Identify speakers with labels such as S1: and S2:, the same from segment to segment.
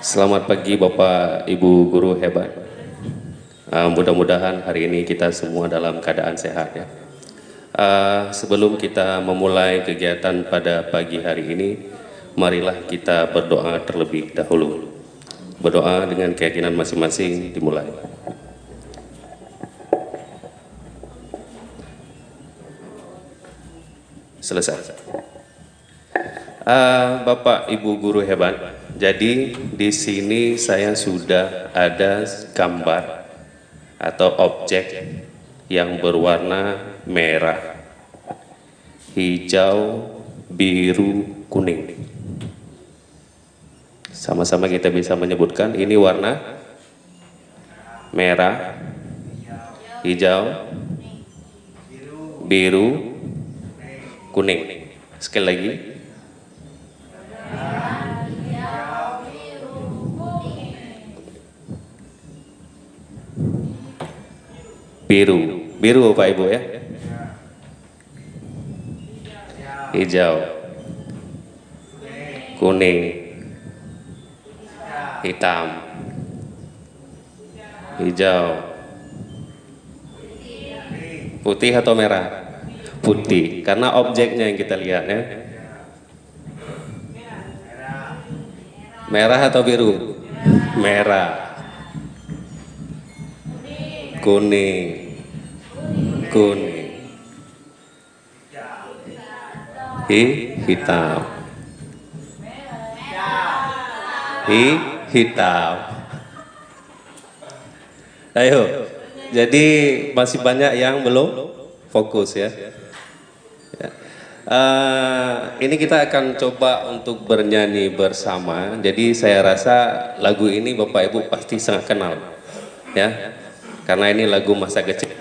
S1: Selamat pagi Bapak Ibu guru hebat. Mudah-mudahan hari ini kita semua dalam keadaan sehat ya. Sebelum kita memulai kegiatan pada pagi hari ini, marilah kita berdoa terlebih dahulu. Berdoa dengan keyakinan masing-masing dimulai. Selesai. Bapak Ibu guru hebat, jadi di sini saya sudah ada gambar atau objek yang berwarna merah, hijau, biru, kuning. Sama-sama kita bisa menyebutkan ini warna merah, hijau, biru, kuning. Sekali lagi. Biru Pak Ibu ya. Hijau, kuning, hitam, hijau, putih atau merah? Putih, karena objeknya yang kita lihat ya. Merah atau biru? Merah. Kuning, hitam, hitam. Ayo, jadi masih banyak yang belum fokus ya. Ini kita akan coba untuk bernyanyi bersama. Jadi saya rasa lagu ini Bapak Ibu pasti sangat kenal ya, karena ini lagu masa kecil.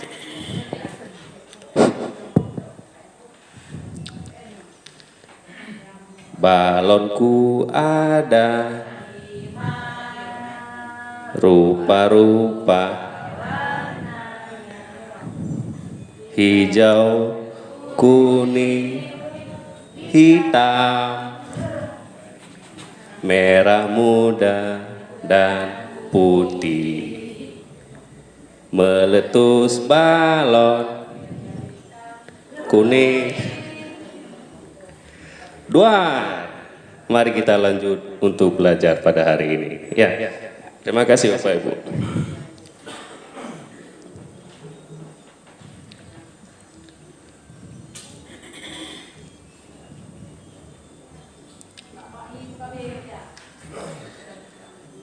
S1: Balonku ada rupa-rupa, hijau, kuning, hitam, merah muda dan putih. Meletus balon kuning. Mari kita lanjut untuk belajar pada hari ini. Ya, terima kasih Bapak Ibu.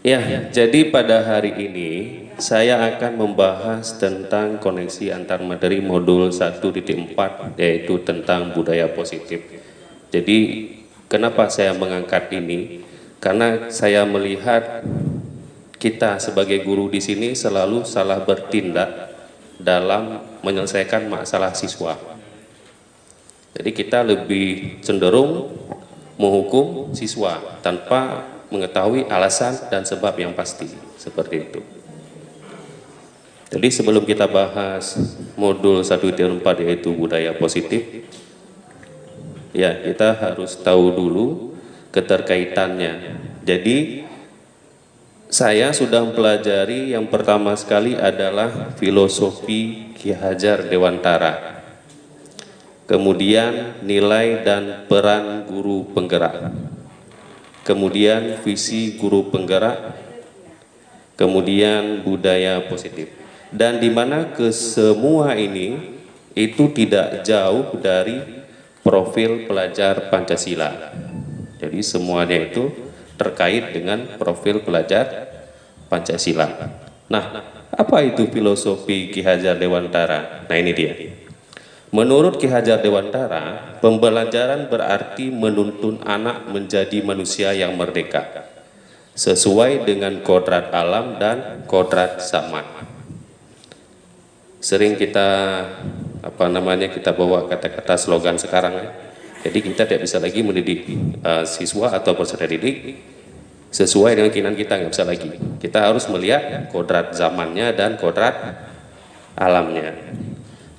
S1: Ya, jadi pada hari ini saya akan membahas tentang koneksi antar materi modul 1.4, yaitu tentang budaya positif. Jadi kenapa saya mengangkat ini? Karena saya melihat kita sebagai guru di sini selalu salah bertindak dalam menyelesaikan masalah siswa. Jadi kita lebih cenderung menghukum siswa tanpa mengetahui alasan dan sebab yang pasti, seperti itu. Jadi sebelum kita bahas modul 1.4 yaitu budaya positif, ya kita harus tahu dulu keterkaitannya. Jadi saya sudah mempelajari yang pertama sekali adalah filosofi Ki Hajar Dewantara, kemudian nilai dan peran guru penggerak, kemudian visi guru penggerak, kemudian budaya positif. Dan di mana kesemua ini itu tidak jauh dari profil pelajar Pancasila. Jadi semuanya itu terkait dengan profil pelajar Pancasila. Nah, apa itu filosofi Ki Hajar Dewantara? Nah, ini dia. Menurut Ki Hajar Dewantara, pembelajaran berarti menuntun anak menjadi manusia yang merdeka, sesuai dengan kodrat alam dan kodrat zaman. Sering kita kita bawa kata-kata slogan sekarang ya. Jadi kita tidak bisa lagi mendidik siswa atau peserta didik sesuai dengan keinginan kita, nggak bisa lagi. Kita harus melihat kodrat zamannya dan kodrat alamnya.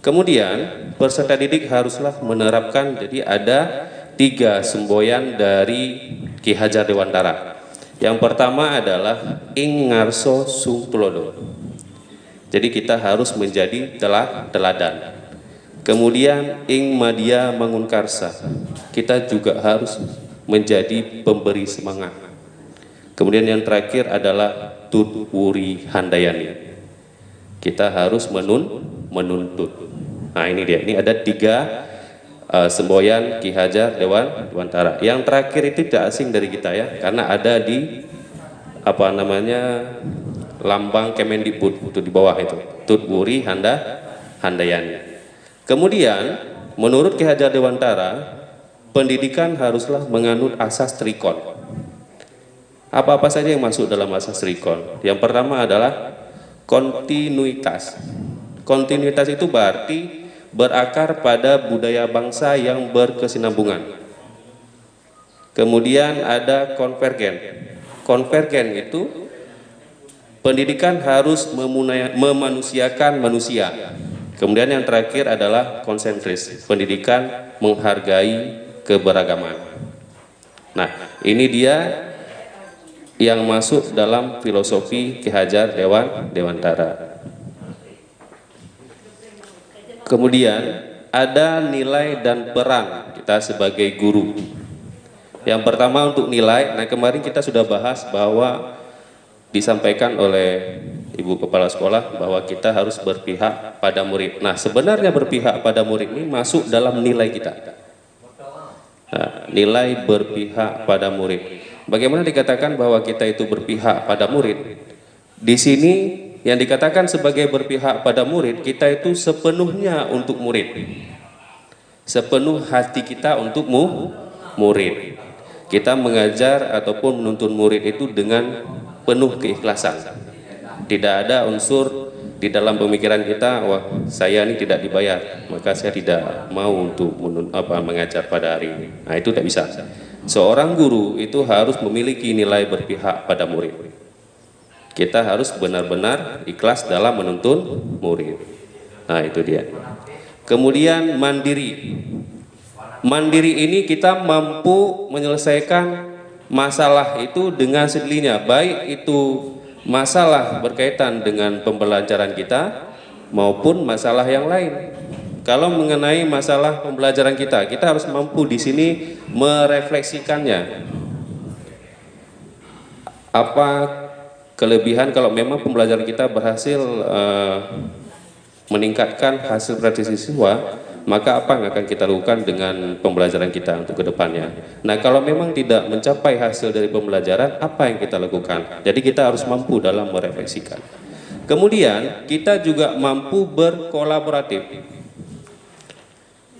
S1: Kemudian peserta didik haruslah menerapkan, jadi ada 3 semboyan dari Ki Hajar Dewantara. Yang pertama adalah ing ngarso sung tulodo. Jadi kita harus menjadi teladan. Kemudian ing madia mangunkarsa. Kita juga harus menjadi pemberi semangat. Kemudian yang terakhir adalah tut wuri handayani. Kita harus menuntut. Nah ini dia. Ini ada 3 semboyan Ki Hajar Dewantara. Yang terakhir itu tidak asing dari kita ya, karena ada di lambang Kemendikbud itu di bawah itu, Tut Wuri Handayani. Kemudian menurut Ki Hajar Dewantara, pendidikan haruslah menganut asas trikon. Apa-apa saja yang masuk dalam asas trikon? Yang pertama adalah kontinuitas. Kontinuitas itu berarti berakar pada budaya bangsa yang berkesinambungan. Kemudian ada konvergen. Konvergen itu pendidikan harus memanusiakan manusia. Kemudian yang terakhir adalah konsentris. Pendidikan menghargai keberagaman. Nah, ini dia yang masuk dalam filosofi Ki Hajar Dewantara. Kemudian ada nilai dan peran kita sebagai guru. Yang pertama untuk nilai, nah kemarin kita sudah bahas bahwa disampaikan oleh Ibu Kepala Sekolah bahwa kita harus berpihak pada murid. Nah sebenarnya berpihak pada murid ini masuk dalam nilai kita. Nah, nilai berpihak pada murid. Bagaimana dikatakan bahwa kita itu berpihak pada murid? Di sini yang dikatakan sebagai berpihak pada murid, kita itu sepenuhnya untuk murid. Sepenuh hati kita untuk murid. Kita mengajar ataupun menuntun murid itu dengan penuh keikhlasan. Tidak ada unsur di dalam pemikiran kita, wah saya ini tidak dibayar, maka saya tidak mau untuk mengajar pada hari ini. Nah itu tidak bisa. Seorang guru itu harus memiliki nilai berpihak pada murid. Kita harus benar-benar ikhlas dalam menuntun murid. Nah itu dia. Kemudian mandiri. Mandiri ini kita mampu menyelesaikan masalah itu dengan sendirinya, baik itu masalah berkaitan dengan pembelajaran kita maupun masalah yang lain. Kalau mengenai masalah pembelajaran kita harus mampu di sini merefleksikannya. Apa kelebihan kalau memang pembelajaran kita berhasil meningkatkan hasil praktis siswa, maka apa yang akan kita lakukan dengan pembelajaran kita untuk kedepannya. Nah kalau memang tidak mencapai hasil dari pembelajaran, apa yang kita lakukan? Jadi kita harus mampu dalam merefleksikan. Kemudian kita juga mampu berkolaboratif.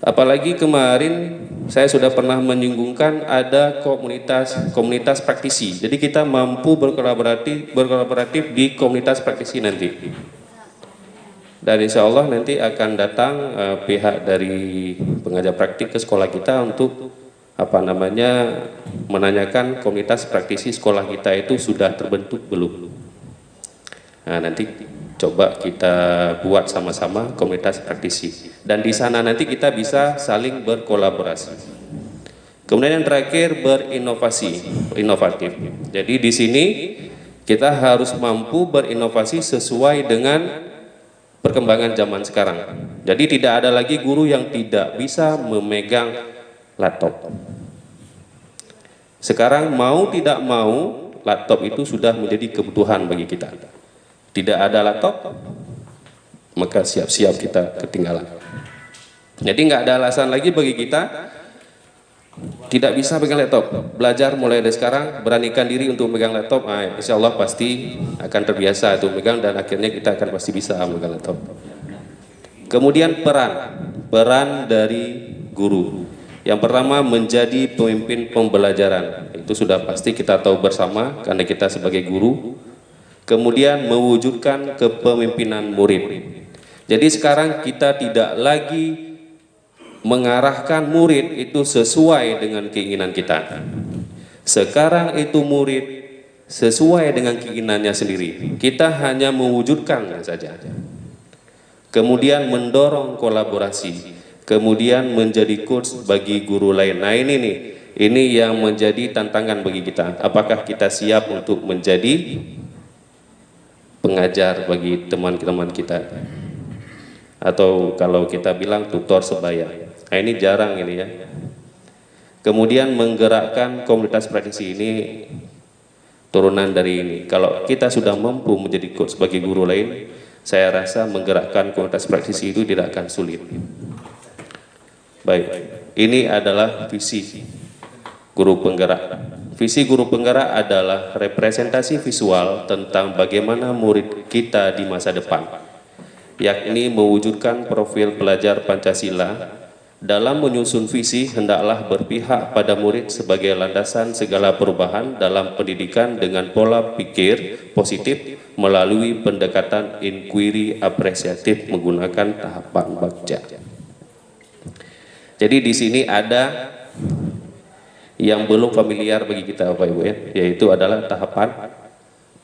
S1: Apalagi kemarin saya sudah pernah menyinggungkan ada komunitas praktisi. Jadi kita mampu berkolaboratif di komunitas praktisi nanti. Dan insya Allah nanti akan datang pihak dari pengajar praktik ke sekolah kita untuk menanyakan komunitas praktisi sekolah kita itu sudah terbentuk belum. Nah nanti coba kita buat sama-sama komunitas praktisi. Dan di sana nanti kita bisa saling berkolaborasi. Kemudian yang terakhir inovatif. Jadi di sini kita harus mampu berinovasi sesuai dengan perkembangan zaman sekarang. Jadi tidak ada lagi guru yang tidak bisa memegang laptop. Sekarang mau tidak mau laptop itu sudah menjadi kebutuhan bagi kita. Tidak ada laptop, maka siap-siap kita ketinggalan. Jadi nggak ada alasan lagi bagi kita tidak bisa pegang laptop. Belajar mulai dari sekarang, beranikan diri untuk megang laptop. Nah, insya Allah pasti akan terbiasa untuk megang dan akhirnya kita akan pasti bisa megang laptop. Kemudian peran dari guru. Yang pertama menjadi pemimpin pembelajaran. Itu sudah pasti kita tahu bersama karena kita sebagai guru. Kemudian mewujudkan kepemimpinan murid. Jadi sekarang kita tidak lagi mengarahkan murid itu sesuai dengan keinginan kita. Sekarang itu murid sesuai dengan keinginannya sendiri. Kita hanya mewujudkan saja. Kemudian mendorong kolaborasi. Kemudian menjadi coach bagi guru lain. Nah ini nih Ini yang menjadi tantangan bagi kita. Apakah kita siap untuk menjadi pengajar bagi teman-teman kita? Atau kalau kita bilang tutor sebaya. Nah, ini jarang ini ya. Kemudian menggerakkan komunitas praktisi ini turunan dari ini. Kalau kita sudah mampu menjadi coach sebagai guru lain, saya rasa menggerakkan komunitas praktisi itu tidak akan sulit. Baik, ini adalah visi guru penggerak. Visi guru penggerak adalah representasi visual tentang bagaimana murid kita di masa depan, yakni mewujudkan profil pelajar Pancasila. Dalam menyusun visi, hendaklah berpihak pada murid sebagai landasan segala perubahan dalam pendidikan dengan pola pikir positif melalui pendekatan inquiry apresiatif menggunakan tahapan bagja. Jadi di sini ada yang belum familiar bagi kita Bapak Ibu ya, yaitu adalah tahapan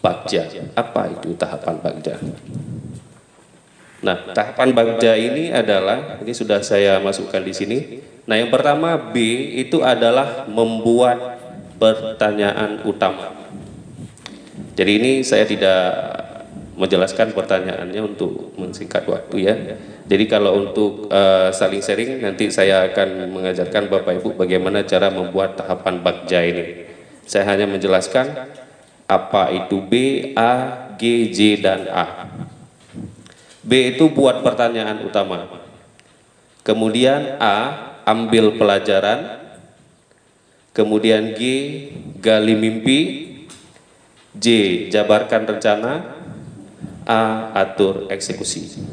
S1: bagja. Apa itu tahapan bagja? Nah, tahapan bagja ini adalah, ini sudah saya masukkan di sini. Nah, yang pertama B itu adalah membuat pertanyaan utama. Jadi ini saya tidak menjelaskan pertanyaannya untuk mensingkat waktu ya. Jadi kalau untuk saling sharing nanti saya akan mengajarkan Bapak Ibu bagaimana cara membuat tahapan bagja ini. Saya hanya menjelaskan apa itu B, A, G, J, dan A. B itu buat pertanyaan utama. Kemudian A, ambil pelajaran. Kemudian G, gali mimpi. J, jabarkan rencana. A, atur eksekusi.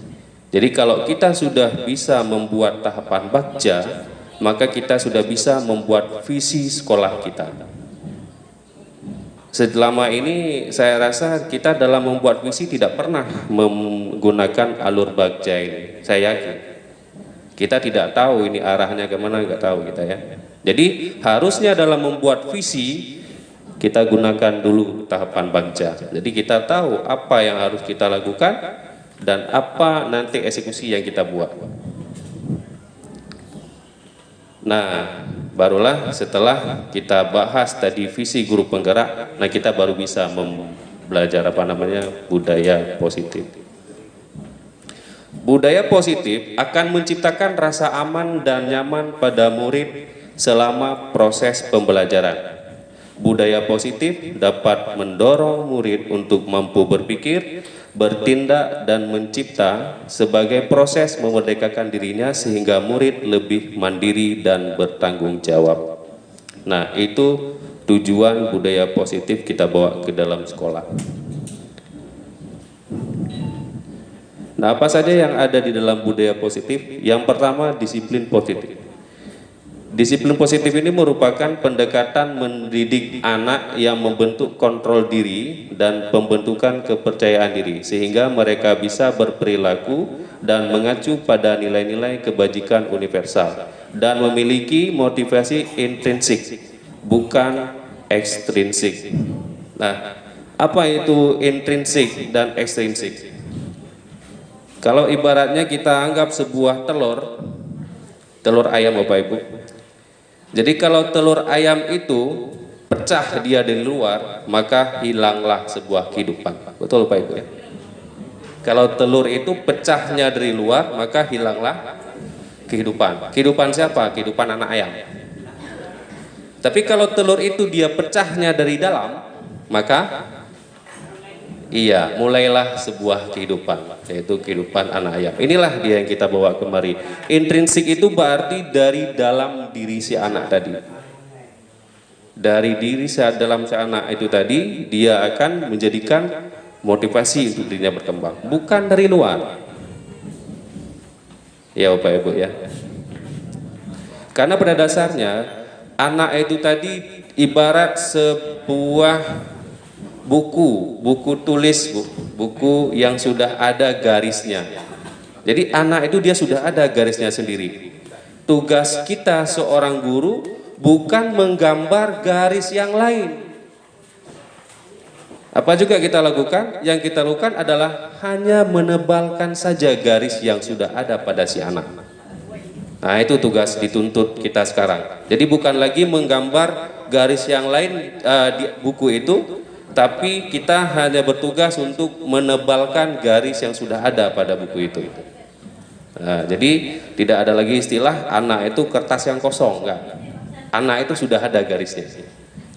S1: Jadi kalau kita sudah bisa membuat tahapan bagja, maka kita sudah bisa membuat visi sekolah kita. Selama ini saya rasa kita dalam membuat visi tidak pernah menggunakan alur bagja ini. Saya yakin kita tidak tahu ini arahnya kemana, nggak tahu kita ya. Jadi harusnya dalam membuat visi kita gunakan dulu tahapan bagja. Jadi kita tahu apa yang harus kita lakukan dan apa nanti eksekusi yang kita buat. Nah, barulah setelah kita bahas tadi visi guru penggerak, nah kita baru bisa belajar apa namanya budaya positif. Budaya positif akan menciptakan rasa aman dan nyaman pada murid selama proses pembelajaran. Budaya positif dapat mendorong murid untuk mampu berpikir, bertindak, dan mencipta sebagai proses memerdekakan dirinya sehingga murid lebih mandiri dan bertanggung jawab. Nah, itu tujuan budaya positif kita bawa ke dalam sekolah. Nah, apa saja yang ada di dalam budaya positif? Yang pertama, disiplin positif. Disiplin positif ini merupakan pendekatan mendidik anak yang membentuk kontrol diri dan pembentukan kepercayaan diri sehingga mereka bisa berperilaku dan mengacu pada nilai-nilai kebajikan universal dan memiliki motivasi intrinsik bukan ekstrinsik. Nah, apa itu intrinsik dan ekstrinsik? Kalau ibaratnya kita anggap sebuah telur ayam Bapak Ibu. Jadi kalau telur ayam itu pecah dia dari luar, maka hilanglah sebuah kehidupan. Betul Pak Ibu ya? Kalau telur itu pecahnya dari luar, maka hilanglah kehidupan. Kehidupan siapa? Kehidupan anak ayam. Tapi kalau telur itu dia pecahnya dari dalam, maka iya, mulailah sebuah kehidupan, yaitu kehidupan anak ayam. Inilah dia yang kita bawa kemari. Intrinsik itu berarti dari dalam diri si anak tadi. Dari diri dalam si anak itu tadi, dia akan menjadikan motivasi untuk dirinya berkembang. Bukan dari luar. Ya Bapak Ibu ya. Karena pada dasarnya, anak itu tadi ibarat sebuah buku tulis, buku yang sudah ada garisnya. Jadi anak itu dia sudah ada garisnya sendiri. Tugas kita seorang guru bukan menggambar garis yang lain. Apa juga kita lakukan? Yang kita lakukan adalah hanya menebalkan saja garis yang sudah ada pada si anak. Nah, itu tugas dituntut kita sekarang. Jadi bukan lagi menggambar garis yang lain di buku itu, tapi kita hanya bertugas untuk menebalkan garis yang sudah ada pada buku itu. Nah, jadi tidak ada lagi istilah anak itu kertas yang kosong, enggak. Anak itu sudah ada garisnya.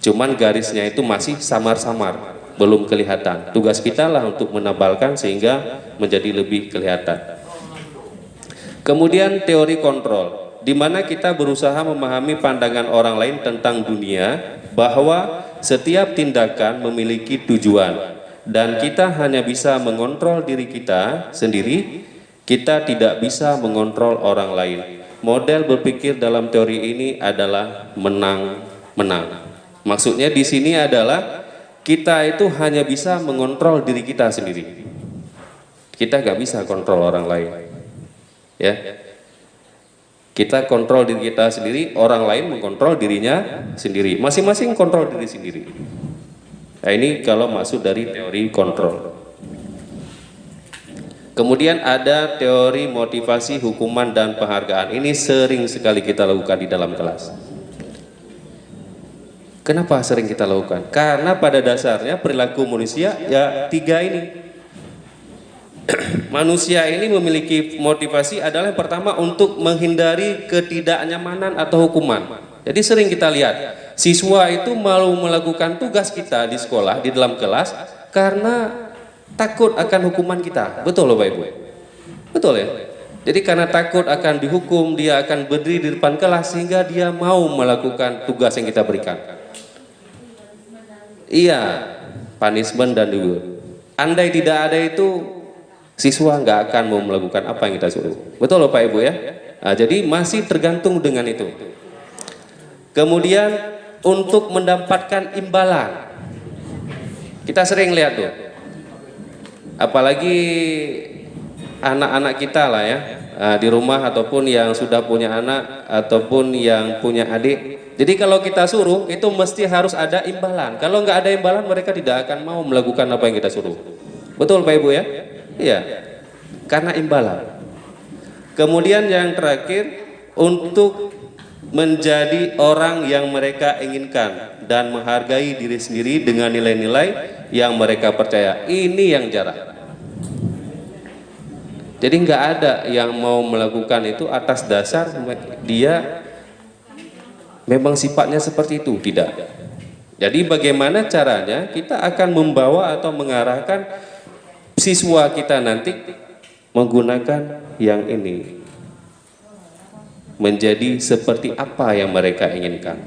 S1: Cuman garisnya itu masih samar-samar, belum kelihatan. Tugas kita lah untuk menebalkan sehingga menjadi lebih kelihatan. Kemudian teori kontrol, di mana kita berusaha memahami pandangan orang lain tentang dunia, bahwa setiap tindakan memiliki tujuan dan kita hanya bisa mengontrol diri kita sendiri, kita tidak bisa mengontrol orang lain. Model berpikir dalam teori ini adalah menang-menang. Maksudnya di sini adalah kita itu hanya bisa mengontrol diri kita sendiri. Kita nggak bisa kontrol orang lain. Ya, kita kontrol diri kita sendiri, orang lain mengkontrol dirinya sendiri, masing-masing kontrol diri sendiri. Nah, ini kalau masuk dari teori kontrol. Kemudian ada teori motivasi, hukuman, dan penghargaan. Ini sering sekali kita lakukan di dalam kelas. Kenapa sering kita lakukan? Karena pada dasarnya perilaku manusia ya tiga ini. Manusia ini memiliki motivasi adalah yang pertama untuk menghindari ketidaknyamanan atau hukuman. Jadi sering kita lihat siswa itu mau melakukan tugas kita di sekolah, di dalam kelas, karena takut akan hukuman kita. Betul loh Bapak Ibu? Betul ya? Jadi karena takut akan dihukum, dia akan berdiri di depan kelas sehingga dia mau melakukan tugas yang kita berikan. Iya, punishment dan reward. Andai tidak ada itu, siswa nggak akan mau melakukan apa yang kita suruh. Betul loh Pak Ibu ya? Nah, jadi masih tergantung dengan itu. Kemudian untuk mendapatkan imbalan, kita sering lihat tuh, apalagi anak-anak kita lah ya, di rumah ataupun yang sudah punya anak ataupun yang punya adik. Jadi kalau kita suruh itu mesti harus ada imbalan. Kalau nggak ada imbalan mereka tidak akan mau melakukan apa yang kita suruh. Betul Pak Ibu ya? Iya, karena imbalan. Kemudian yang terakhir, untuk menjadi orang yang mereka inginkan dan menghargai diri sendiri dengan nilai-nilai yang mereka percaya. Ini yang jarang. Jadi nggak ada yang mau melakukan itu atas dasar dia memang sifatnya seperti itu, tidak. Jadi bagaimana caranya kita akan membawa atau mengarahkan siswa kita nanti menggunakan yang ini menjadi seperti apa yang mereka inginkan,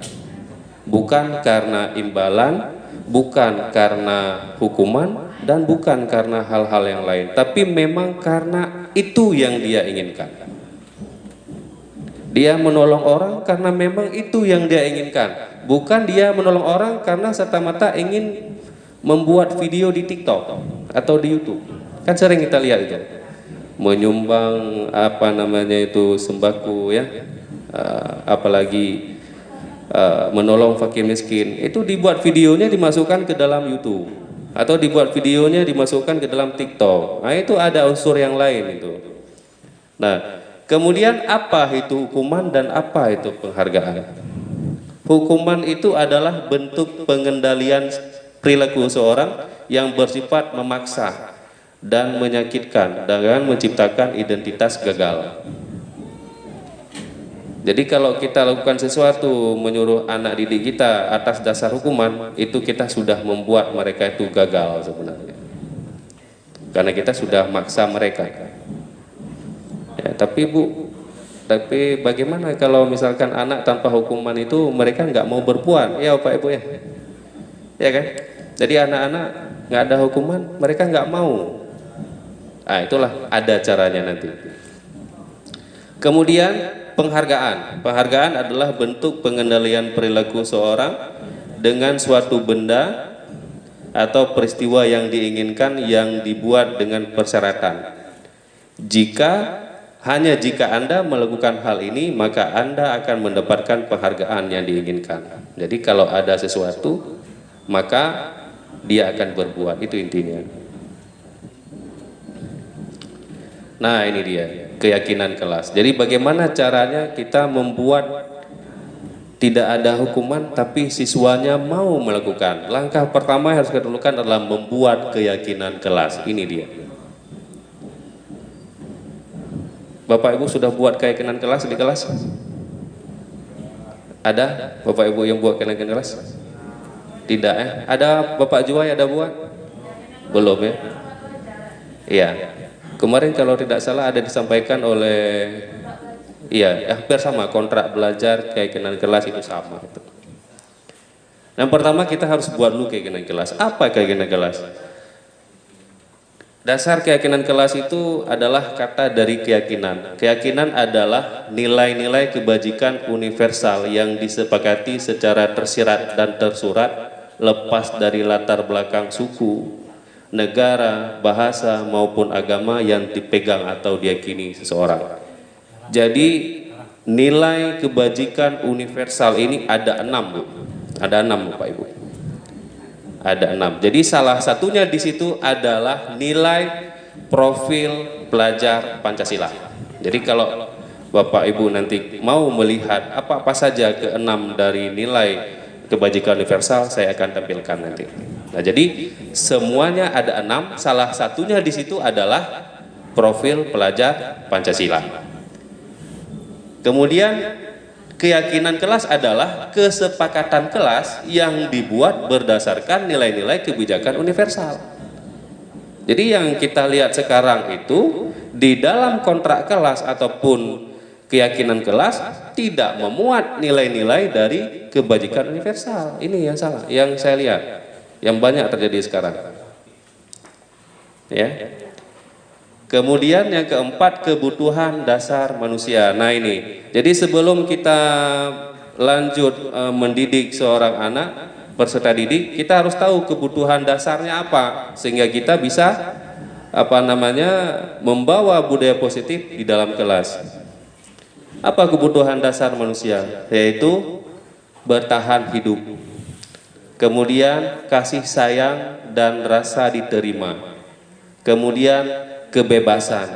S1: bukan karena imbalan, bukan karena hukuman, dan bukan karena hal-hal yang lain, tapi memang karena itu yang dia inginkan. Dia menolong orang karena memang itu yang dia inginkan, bukan dia menolong orang karena serta-merta ingin membuat video di TikTok atau di YouTube. Kan sering kita lihat itu, menyumbang apa namanya itu sembako ya, apalagi menolong fakir miskin, itu dibuat videonya dimasukkan ke dalam YouTube atau dibuat videonya dimasukkan ke dalam TikTok. Nah itu ada unsur yang lain itu. Nah kemudian apa itu hukuman dan apa itu penghargaan? Hukuman itu adalah bentuk pengendalian perilaku seorang yang bersifat memaksa dan menyakitkan dengan menciptakan identitas gagal. Jadi kalau kita lakukan sesuatu menyuruh anak didik kita atas dasar hukuman, itu kita sudah membuat mereka itu gagal sebenarnya, karena kita sudah maksa mereka ya. Tapi bagaimana kalau misalkan anak tanpa hukuman itu mereka nggak mau berbuat ya Pak Ibu ya, ya kan? Jadi anak-anak nggak ada hukuman mereka nggak mau. Nah itulah ada caranya nanti. Kemudian penghargaan. Penghargaan adalah bentuk pengendalian perilaku seorang dengan suatu benda atau peristiwa yang diinginkan yang dibuat dengan persyaratan. Hanya jika Anda melakukan hal ini, maka Anda akan mendapatkan penghargaan yang diinginkan. Jadi kalau ada sesuatu, maka dia akan berbuat, itu intinya. Nah, ini dia keyakinan kelas. Jadi bagaimana caranya kita membuat tidak ada hukuman tapi siswanya mau melakukan. Langkah pertama yang harus kita lakukan adalah membuat keyakinan kelas. Ini dia. Bapak Ibu sudah buat keyakinan kelas di kelas? Ada Bapak Ibu yang buat keyakinan kelas? Tidak ya? Ada Bapak Juwai ada buat? Belum ya? Iya. Kemarin kalau tidak salah ada disampaikan oleh, iya, hampir sama, kontrak belajar keyakinan kelas itu sama. Yang pertama kita harus buat dulu keyakinan kelas. Apa keyakinan kelas? Dasar keyakinan kelas itu adalah kata dari keyakinan. Keyakinan adalah nilai-nilai kebajikan universal yang disepakati secara tersirat dan tersurat, lepas dari latar belakang suku, negara, bahasa maupun agama yang dipegang atau diyakini seseorang. Jadi nilai kebajikan universal ini ada 6, Bu. Ada 6, Bapak Ibu. Ada 6. Jadi salah satunya di situ adalah nilai profil pelajar Pancasila. Jadi kalau Bapak Ibu nanti mau melihat apa-apa saja ke-6 dari nilai kebajikan universal, saya akan tampilkan nanti. Nah, jadi semuanya ada 6, salah satunya di situ adalah profil pelajar Pancasila. Kemudian keyakinan kelas adalah kesepakatan kelas yang dibuat berdasarkan nilai-nilai kebijakan universal. Jadi yang kita lihat sekarang itu di dalam kontrak kelas ataupun keyakinan kelas tidak memuat nilai-nilai dari kebajikan universal. Ini yang salah, yang saya lihat, yang banyak terjadi sekarang. Ya. Kemudian yang keempat, kebutuhan dasar manusia. Nah ini, jadi sebelum kita lanjut mendidik seorang anak, peserta didik, kita harus tahu kebutuhan dasarnya apa, sehingga kita bisa membawa budaya positif di dalam kelas. Apa kebutuhan dasar manusia? Yaitu bertahan hidup, kemudian kasih sayang dan rasa diterima, kemudian kebebasan,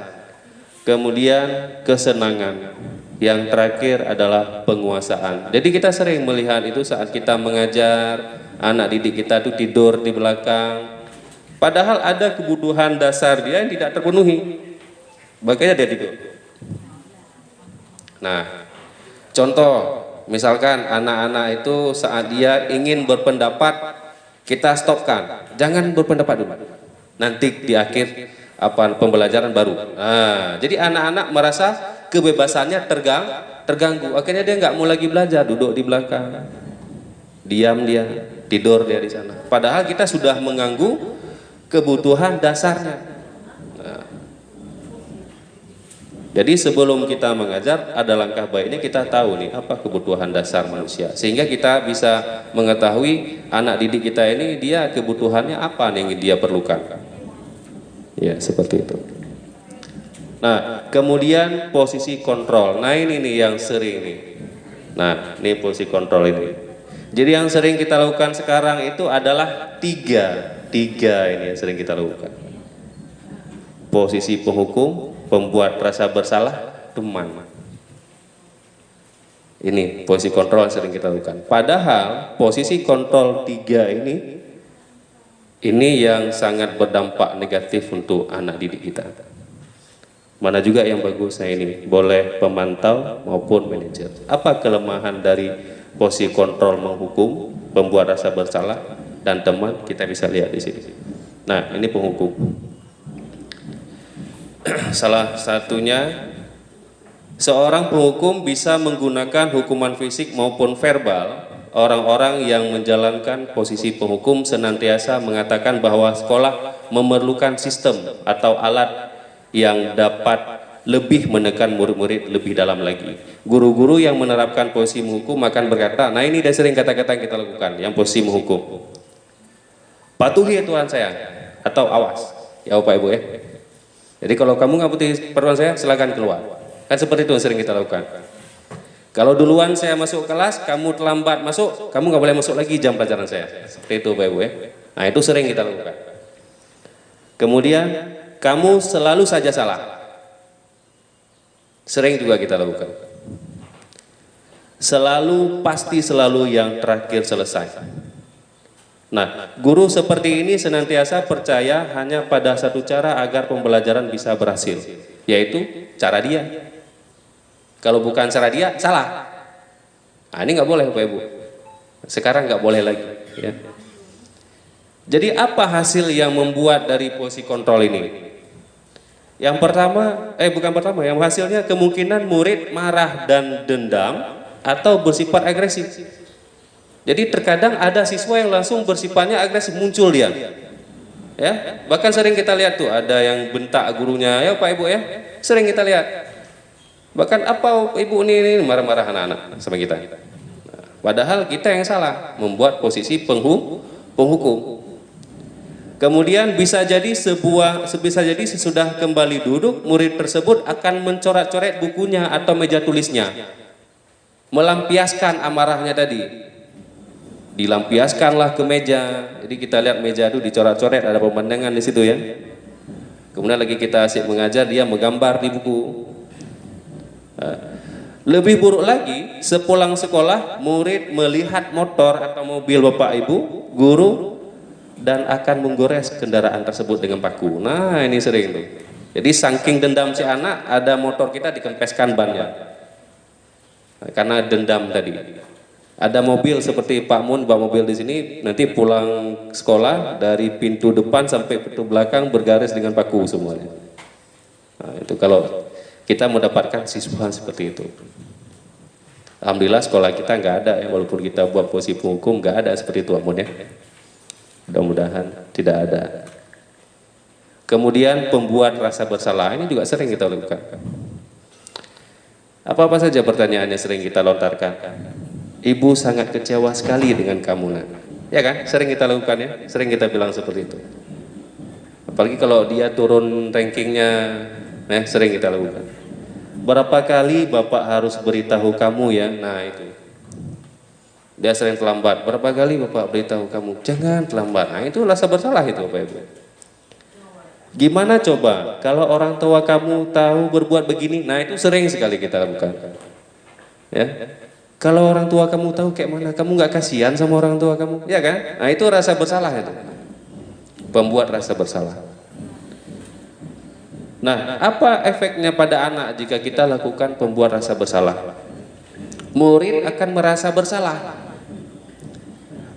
S1: kemudian kesenangan, yang terakhir adalah penguasaan. Jadi kita sering melihat itu saat kita mengajar anak didik kita itu tidur di belakang, padahal ada kebutuhan dasar dia yang tidak terpenuhi, makanya dia tidur. Nah, contoh misalkan anak-anak itu saat dia ingin berpendapat, kita stopkan, jangan berpendapat dulu, nanti di akhir pembelajaran baru. Nah, jadi anak-anak merasa kebebasannya terganggu, akhirnya dia nggak mau lagi belajar, duduk di belakang, diam dia, tidur dia di sana. Padahal kita sudah mengganggu kebutuhan dasarnya. Nah, jadi sebelum kita mengajar, ada langkah baiknya kita tahu nih apa kebutuhan dasar manusia, sehingga kita bisa mengetahui anak didik kita ini dia kebutuhannya apa nih yang dia perlukan. Ya, seperti itu. Nah, kemudian posisi kontrol. Nah, ini nih yang sering nih. Nah, ini posisi kontrol ini. Jadi yang sering kita lakukan sekarang itu adalah tiga ini yang sering kita lakukan. Posisi penghukum, pembuat rasa bersalah, teman. Ini posisi kontrol yang sering kita lakukan. Padahal posisi kontrol 3 ini yang sangat berdampak negatif untuk anak didik kita. Mana juga yang bagus, saya ini boleh pemantau maupun manajer. Apa kelemahan dari posisi kontrol menghukum, pembuat rasa bersalah, dan teman, kita bisa lihat di sini. Nah, ini penghukum. Salah satunya, seorang penghukum bisa menggunakan hukuman fisik maupun verbal. Orang-orang yang menjalankan posisi penghukum senantiasa mengatakan bahwa sekolah memerlukan sistem atau alat yang dapat lebih menekan murid-murid lebih dalam lagi. Guru-guru yang menerapkan posisi menghukum akan berkata, nah ini dia sering kata-kata yang kita lakukan, yang posisi menghukum. Patuhi aturan saya, atau awas, ya Bapak Ibu ya. Jadi kalau kamu nggak patuhi peraturan saya, silakan keluar. Kan seperti itu yang sering kita lakukan. Kalau duluan saya masuk kelas, kamu terlambat masuk, kamu nggak boleh masuk lagi jam pelajaran saya. Seperti itu Bapak Ibu ya. Nah itu sering kita lakukan. Kemudian kamu selalu saja salah. Sering juga kita lakukan. Selalu, pasti selalu yang terakhir selesai. Nah, guru seperti ini senantiasa percaya hanya pada satu cara agar pembelajaran bisa berhasil, yaitu cara dia. Kalau bukan cara dia, salah. Nah, ini nggak boleh Bapak Ibu. Sekarang nggak boleh lagi. Ya. Jadi apa hasil yang membuat dari posisi kontrol ini? Yang pertama, yang hasilnya kemungkinan murid marah dan dendam atau bersifat agresif. Jadi terkadang ada siswa yang langsung bersifatnya agresif, muncul dia. Ya, bahkan sering kita lihat tuh ada yang bentak gurunya, ya Pak Ibu ya. Sering kita lihat. Bahkan apa Ibu ini marah-marah anak-anak sama kita. Nah, padahal kita yang salah membuat posisi penghukum. Kemudian bisa jadi sesudah kembali duduk, murid tersebut akan mencoret-coret bukunya atau meja tulisnya, melampiaskan amarahnya tadi, dilampiaskanlah ke meja. Jadi kita lihat meja itu dicoret-coret, ada pemandangan di situ ya. Kemudian lagi kita asik mengajar, dia menggambar di buku. Lebih buruk lagi, sepulang sekolah murid melihat motor atau mobil bapak ibu guru dan akan menggores kendaraan tersebut dengan paku. Nah, ini sering tuh. Jadi saking dendam si anak, ada motor kita dikempeskan bannya. Nah, karena dendam tadi. Ada mobil seperti Pak Mun, bawa mobil di sini, nanti pulang sekolah dari pintu depan sampai pintu belakang bergaris dengan paku semuanya. Nah, itu kalau kita mendapatkan siswa seperti itu. Alhamdulillah sekolah kita nggak ada ya, walaupun kita buat posisi penghukum nggak ada seperti itu Amun ya. Mudah-mudahan tidak ada. Kemudian pembuat rasa bersalah ini juga sering kita lakukan. Apa-apa saja pertanyaannya sering kita lontarkan. Ibu sangat kecewa sekali dengan kamu nak. Ya kan? Sering kita lakukan ya. Sering kita bilang seperti itu. Apalagi kalau dia turun rankingnya, sering kita lakukan. Berapa kali Bapak harus beritahu kamu ya? Nah itu. Dia sering terlambat. Berapa kali Bapak beritahu kamu? Jangan terlambat. Nah itu rasa bersalah itu Bapak Ibu. Gimana coba kalau orang tua kamu tahu berbuat begini? Nah itu sering sekali kita lakukan. Ya. Kalau orang tua kamu tahu kayak mana, kamu nggak kasihan sama orang tua kamu, ya kan? Nah itu rasa bersalah itu. Pembuat rasa bersalah. Nah, apa efeknya pada anak jika kita lakukan pembuat rasa bersalah? Murid akan merasa bersalah.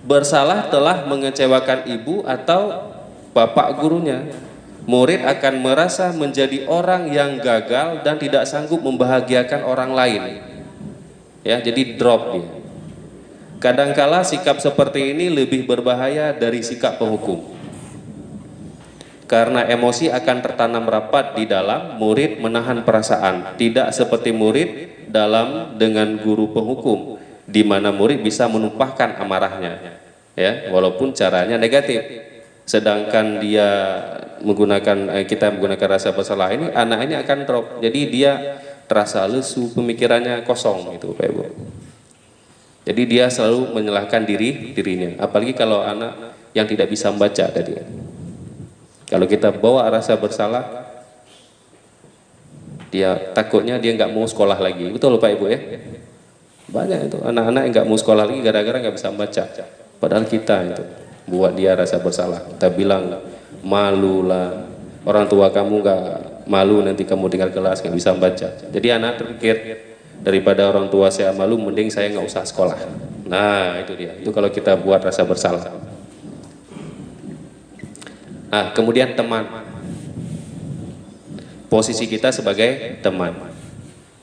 S1: Bersalah telah mengecewakan ibu atau bapak gurunya. Murid akan merasa menjadi orang yang gagal dan tidak sanggup membahagiakan orang lain. Ya, jadi drop dia. Kadangkala sikap seperti ini lebih berbahaya dari sikap penghukum. Karena emosi akan tertanam rapat di dalam, murid menahan perasaan. Tidak seperti murid dalam dengan guru penghukum, di mana murid bisa menumpahkan amarahnya, ya, walaupun caranya negatif. Sedangkan dia kita menggunakan rasa bersalah ini, anak ini akan drop. Jadi dia terasa lesu, pemikirannya kosong itu Pak Ibu. Jadi dia selalu menyalahkan dirinya. Apalagi kalau anak yang tidak bisa membaca tadi. Kalau kita bawa rasa bersalah, takutnya dia nggak mau sekolah lagi. Betul Pak Ibu ya? Banyak itu anak-anak yang nggak mau sekolah lagi gara-gara nggak bisa membaca. Padahal kita itu buat dia rasa bersalah. Kita bilang malu lah, orang tua kamu nggak malu nanti kamu tinggal kelas nggak bisa membaca. Jadi anak terpikir daripada orang tua saya malu, mending saya nggak usah sekolah. Nah itu dia. Itu kalau kita buat rasa bersalah. Nah, kemudian teman. Posisi kita sebagai teman.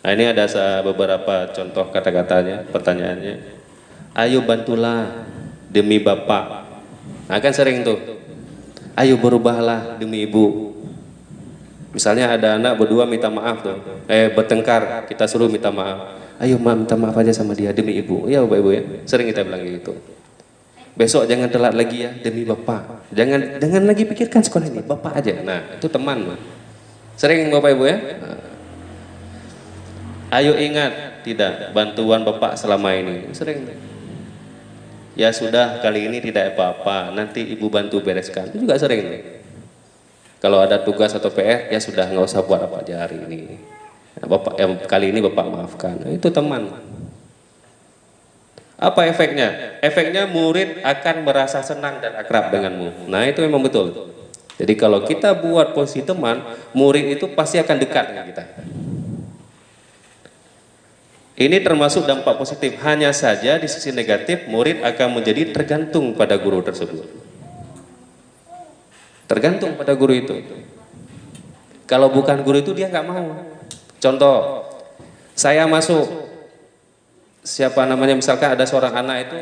S1: Nah, ini ada beberapa contoh kata-katanya, pertanyaannya. Ayo bantulah demi Bapak. Nah, kan sering tuh. Ayo berubahlah demi Ibu. Misalnya ada anak berdua minta maaf tuh. Bertengkar, kita suruh minta maaf. Ayo minta maaf aja sama dia demi Ibu. Iya Bapak Ibu ya. Sering kita bilang gitu. Besok jangan telat lagi ya demi Bapak. Jangan lagi pikirkan sekolah ini, Bapak aja. Nah, itu teman. Sering Bapak Ibu ya. Nah. Ayo ingat, tidak bantuan Bapak selama ini. Sering. Ya sudah, kali ini tidak apa-apa, nanti Ibu bantu bereskan. Itu juga sering. Kalau ada tugas atau PR, ya sudah nggak usah buat apa aja hari ini. Bapak kali ini Bapak maafkan. Itu teman. Apa efeknya? Efeknya murid akan merasa senang dan akrab denganmu. Nah, itu memang betul. Jadi kalau kita buat posisi teman, murid itu pasti akan dekat dengan kita. Ini termasuk dampak positif. Hanya saja di sisi negatif, murid akan menjadi tergantung pada guru tersebut. Tergantung pada guru itu. Kalau bukan guru itu dia nggak mau. Contoh, saya masuk, siapa namanya, misalkan ada seorang anak itu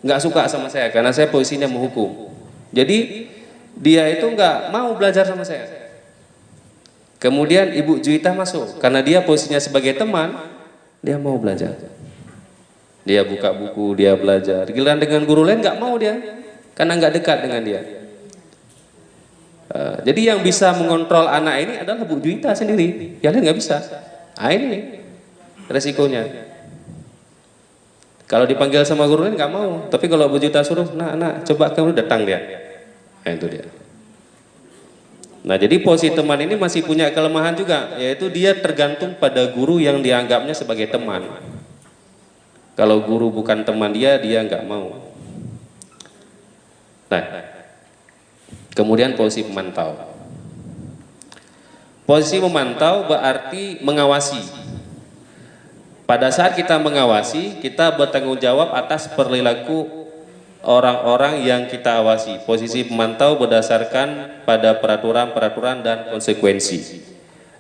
S1: nggak suka sama saya karena saya posisinya menghukum. Jadi dia itu nggak mau belajar sama saya. Kemudian Ibu Juwita masuk karena dia posisinya sebagai teman. Dia mau belajar, dia buka buku, dia belajar. Giliran dengan guru lain nggak mau dia, karena nggak dekat dengan dia. Jadi yang bisa mengontrol anak ini adalah Bu Juwita sendiri, yang lain nggak bisa. Nah, ini resikonya. Kalau dipanggil sama guru lain nggak mau, tapi kalau Bu Juwita suruh, nak coba kamu datang dia. Nah, itu dia. Nah, jadi posisi teman ini masih punya kelemahan juga, yaitu dia tergantung pada guru yang dianggapnya sebagai teman. Kalau guru bukan teman dia nggak mau. Nah, kemudian posisi pemantau. Posisi memantau berarti mengawasi. Pada saat kita mengawasi, kita bertanggung jawab atas perilaku orang-orang yang kita awasi. Posisi pemantau berdasarkan pada peraturan-peraturan dan konsekuensi.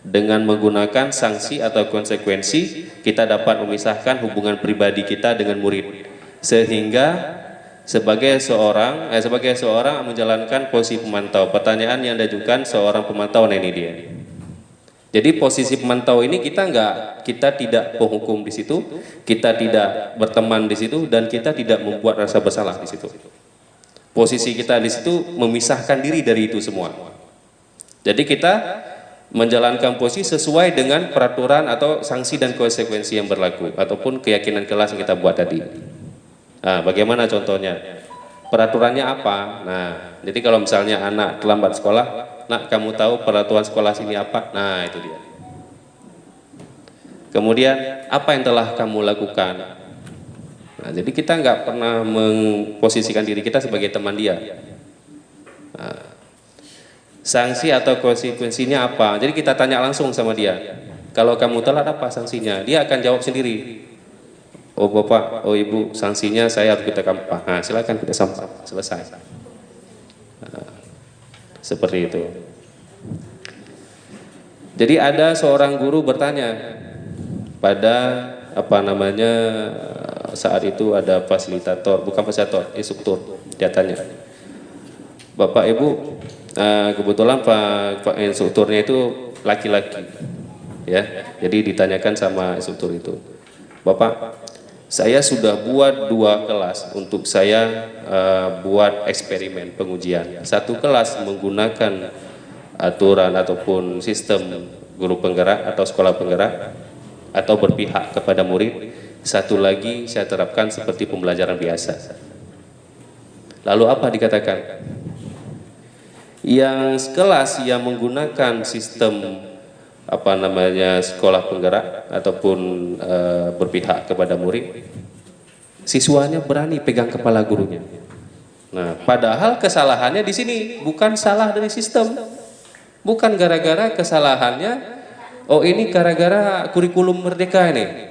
S1: Dengan menggunakan sanksi atau konsekuensi, kita dapat memisahkan hubungan pribadi kita dengan murid. Sehingga sebagai seorang menjalankan posisi pemantau. Pertanyaan yang diajukan seorang pemantau, nah ini dia. Jadi posisi pemantau ini kita tidak penghukum di situ, kita tidak berteman di situ, dan kita tidak membuat rasa bersalah di situ. Posisi kita di situ memisahkan diri dari itu semua. Jadi kita menjalankan posisi sesuai dengan peraturan atau sanksi dan konsekuensi yang berlaku, ataupun keyakinan kelas yang kita buat tadi. Nah, bagaimana contohnya? Peraturannya apa? Nah, jadi kalau misalnya anak terlambat sekolah, nak, kamu tahu peraturan sekolah sini apa? Nah, itu dia. Kemudian, apa yang telah kamu lakukan? Nah, jadi kita nggak pernah memposisikan diri kita sebagai teman dia. Nah, sanksi atau konsekuensinya apa? Jadi kita tanya langsung sama dia. Kalau kamu telat, apa sanksinya? Dia akan jawab sendiri. Oh Bapak, oh Ibu, sanksinya saya harus kita sampah. Nah, silakan kita sampah, selesai. Nah, seperti itu. Jadi ada seorang guru bertanya pada saat itu ada fasilitator, bukan fasilitator, instruktur. Dia tanya, Bapak Ibu, kebetulan Pak instrukturnya itu laki-laki, ya. Jadi ditanyakan sama instruktur itu, Bapak, saya sudah buat 2 kelas untuk saya buat eksperimen pengujian. 1 kelas menggunakan aturan ataupun sistem guru penggerak atau sekolah penggerak atau berpihak kepada murid. 1 lagi saya terapkan seperti pembelajaran biasa. Lalu apa dikatakan? Yang kelas yang menggunakan sistem sekolah penggerak ataupun berpihak kepada murid, siswanya berani pegang kepala gurunya. Nah, padahal kesalahannya di sini bukan salah dari sistem, bukan gara-gara kesalahannya. Oh, ini gara-gara kurikulum merdeka ini.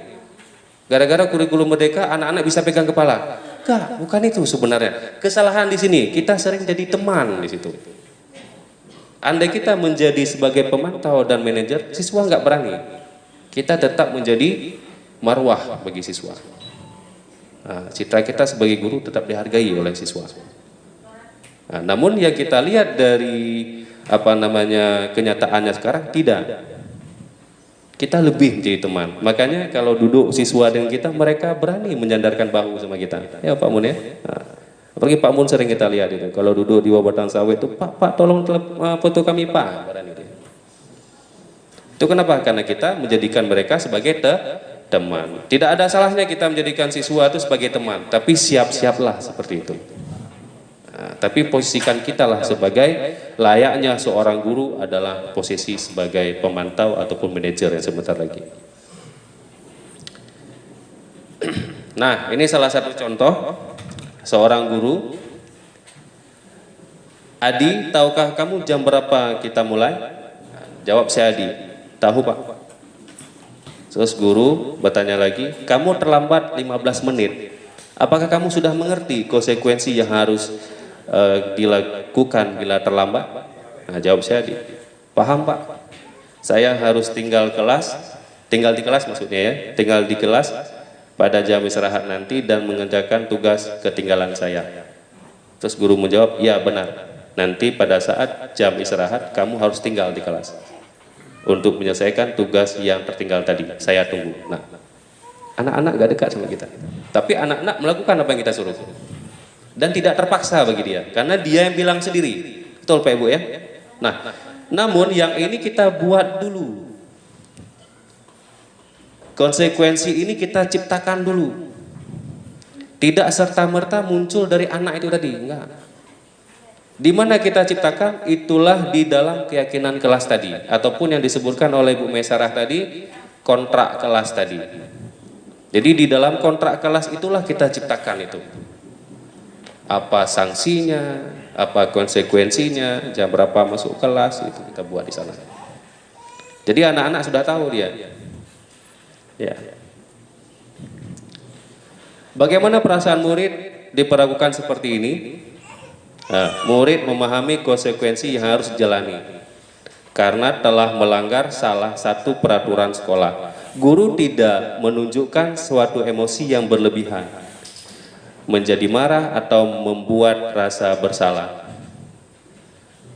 S1: Gara-gara kurikulum merdeka anak-anak bisa pegang kepala. Enggak, bukan itu sebenarnya. Kesalahan di sini kita sering jadi teman di situ. Andai kita menjadi sebagai pemantau dan manajer, siswa nggak berani. Kita tetap menjadi marwah bagi siswa. Nah, citra kita sebagai guru tetap dihargai oleh siswa. Nah, namun yang kita lihat dari kenyataannya sekarang tidak. Kita lebih menjadi teman. Makanya kalau duduk siswa dengan kita, mereka berani menyandarkan bahu sama kita. Ya Pak Mun ya. Nah, apalagi Pak Mun sering kita lihat itu. Kalau duduk di bawah batang sawit itu, Pak tolong foto kami Pak. Berani dia. Itu kenapa? Karena kita menjadikan mereka sebagai teman. Tidak ada salahnya kita menjadikan siswa itu sebagai teman, tapi siap-siaplah seperti itu. Nah, tapi posisikan kita lah sebagai layaknya seorang guru adalah posisi sebagai pemantau ataupun manajer yang sebentar lagi. Nah, ini salah satu contoh seorang guru. Adi, tahukah kamu jam berapa kita mulai? Jawab si Adi, tahu Pak. Terus guru bertanya lagi, kamu terlambat 15 menit. Apakah kamu sudah mengerti konsekuensi yang harus dilakukan bila terlambat? Nah, jawab si Adi, paham Pak. Saya harus tinggal di kelas maksudnya ya, tinggal di kelas pada jam istirahat nanti dan mengerjakan tugas ketinggalan saya. Terus guru menjawab, ya benar. Nanti pada saat jam istirahat kamu harus tinggal di kelas untuk menyelesaikan tugas yang tertinggal tadi. Saya tunggu. Nah, anak-anak gak dekat sama kita, tapi anak-anak melakukan apa yang kita suruh dan tidak terpaksa bagi dia, karena dia yang bilang sendiri. Betul Pak Ibu ya? Nah, namun yang ini kita buat dulu. Konsekuensi ini kita ciptakan dulu. Tidak serta-merta muncul dari anak itu tadi, enggak. Di mana kita ciptakan, itulah di dalam keyakinan kelas tadi, ataupun yang disebutkan oleh Bu Mesarah tadi, kontrak kelas tadi. Jadi di dalam kontrak kelas itulah kita ciptakan itu. Apa sanksinya, apa konsekuensinya, jam berapa masuk kelas, itu kita buat di sana. Jadi anak-anak sudah tahu dia. Ya. Bagaimana perasaan murid diperlakukan seperti ini? Nah, murid memahami konsekuensi yang harus dijalani karena telah melanggar salah satu peraturan sekolah. Guru tidak menunjukkan suatu emosi yang berlebihan, menjadi marah atau membuat rasa bersalah.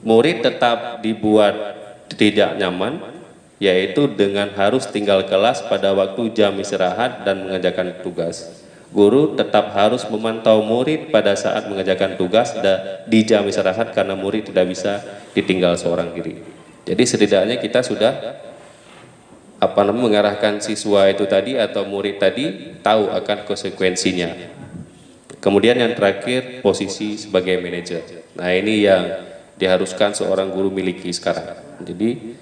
S1: Murid tetap dibuat tidak nyaman, yaitu dengan harus tinggal kelas pada waktu jam istirahat dan mengerjakan tugas. Guru tetap harus memantau murid pada saat mengerjakan tugas di jam istirahat karena murid tidak bisa ditinggal seorang diri. Jadi setidaknya kita sudah mengarahkan siswa itu tadi atau murid tadi tahu akan konsekuensinya. Kemudian yang terakhir, posisi sebagai manajer. Nah, ini yang diharuskan seorang guru miliki sekarang. Jadi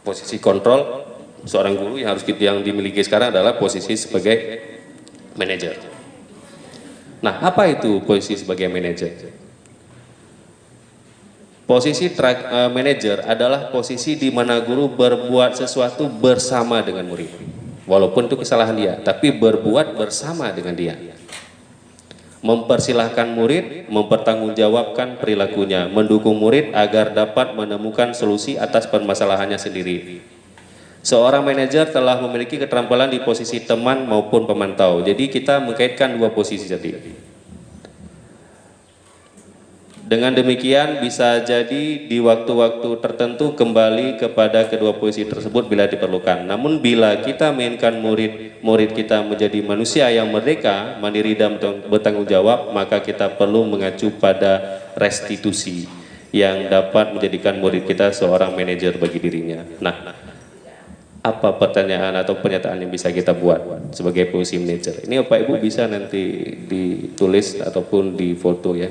S1: posisi kontrol seorang guru yang dimiliki sekarang adalah posisi sebagai manajer. Nah, apa itu posisi sebagai manajer? Posisi manajer adalah posisi di mana guru berbuat sesuatu bersama dengan murid. Walaupun itu kesalahan dia, tapi berbuat bersama dengan dia. Mempersilahkan murid, mempertanggungjawabkan perilakunya, mendukung murid agar dapat menemukan solusi atas permasalahannya sendiri. Seorang manajer telah memiliki keterampilan di posisi teman maupun pemantau. Jadi kita mengkaitkan dua posisi tadi. Dengan demikian bisa jadi di waktu-waktu tertentu kembali kepada kedua posisi tersebut bila diperlukan. Namun bila kita menginginkan murid kita menjadi manusia yang merdeka, mandiri dan bertanggung jawab, maka kita perlu mengacu pada restitusi yang dapat menjadikan murid kita seorang manajer bagi dirinya. Nah, apa pertanyaan atau pernyataan yang bisa kita buat sebagai posisi manajer? Ini Bapak Ibu bisa nanti ditulis ataupun difoto ya,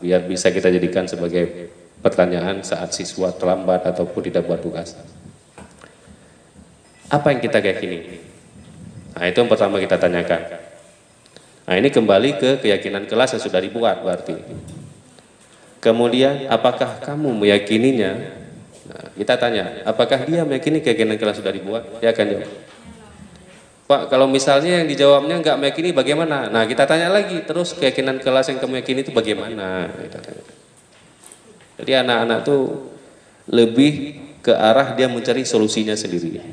S1: biar bisa kita jadikan sebagai pertanyaan saat siswa terlambat ataupun tidak buat tugas. Apa yang kita yakini? Nah, itu yang pertama kita tanyakan. Nah, ini kembali ke keyakinan kelas yang sudah dibuat berarti. Kemudian, apakah kamu meyakininya? Nah, kita tanya, apakah dia meyakini keyakinan kelas sudah dibuat? Dia akan jawab, Pak, kalau misalnya yang dijawabnya nggak meyakini bagaimana? Nah, kita tanya lagi, terus keyakinan kelas yang kamu yakini itu bagaimana? Jadi anak-anak tuh lebih ke arah dia mencari solusinya sendiri.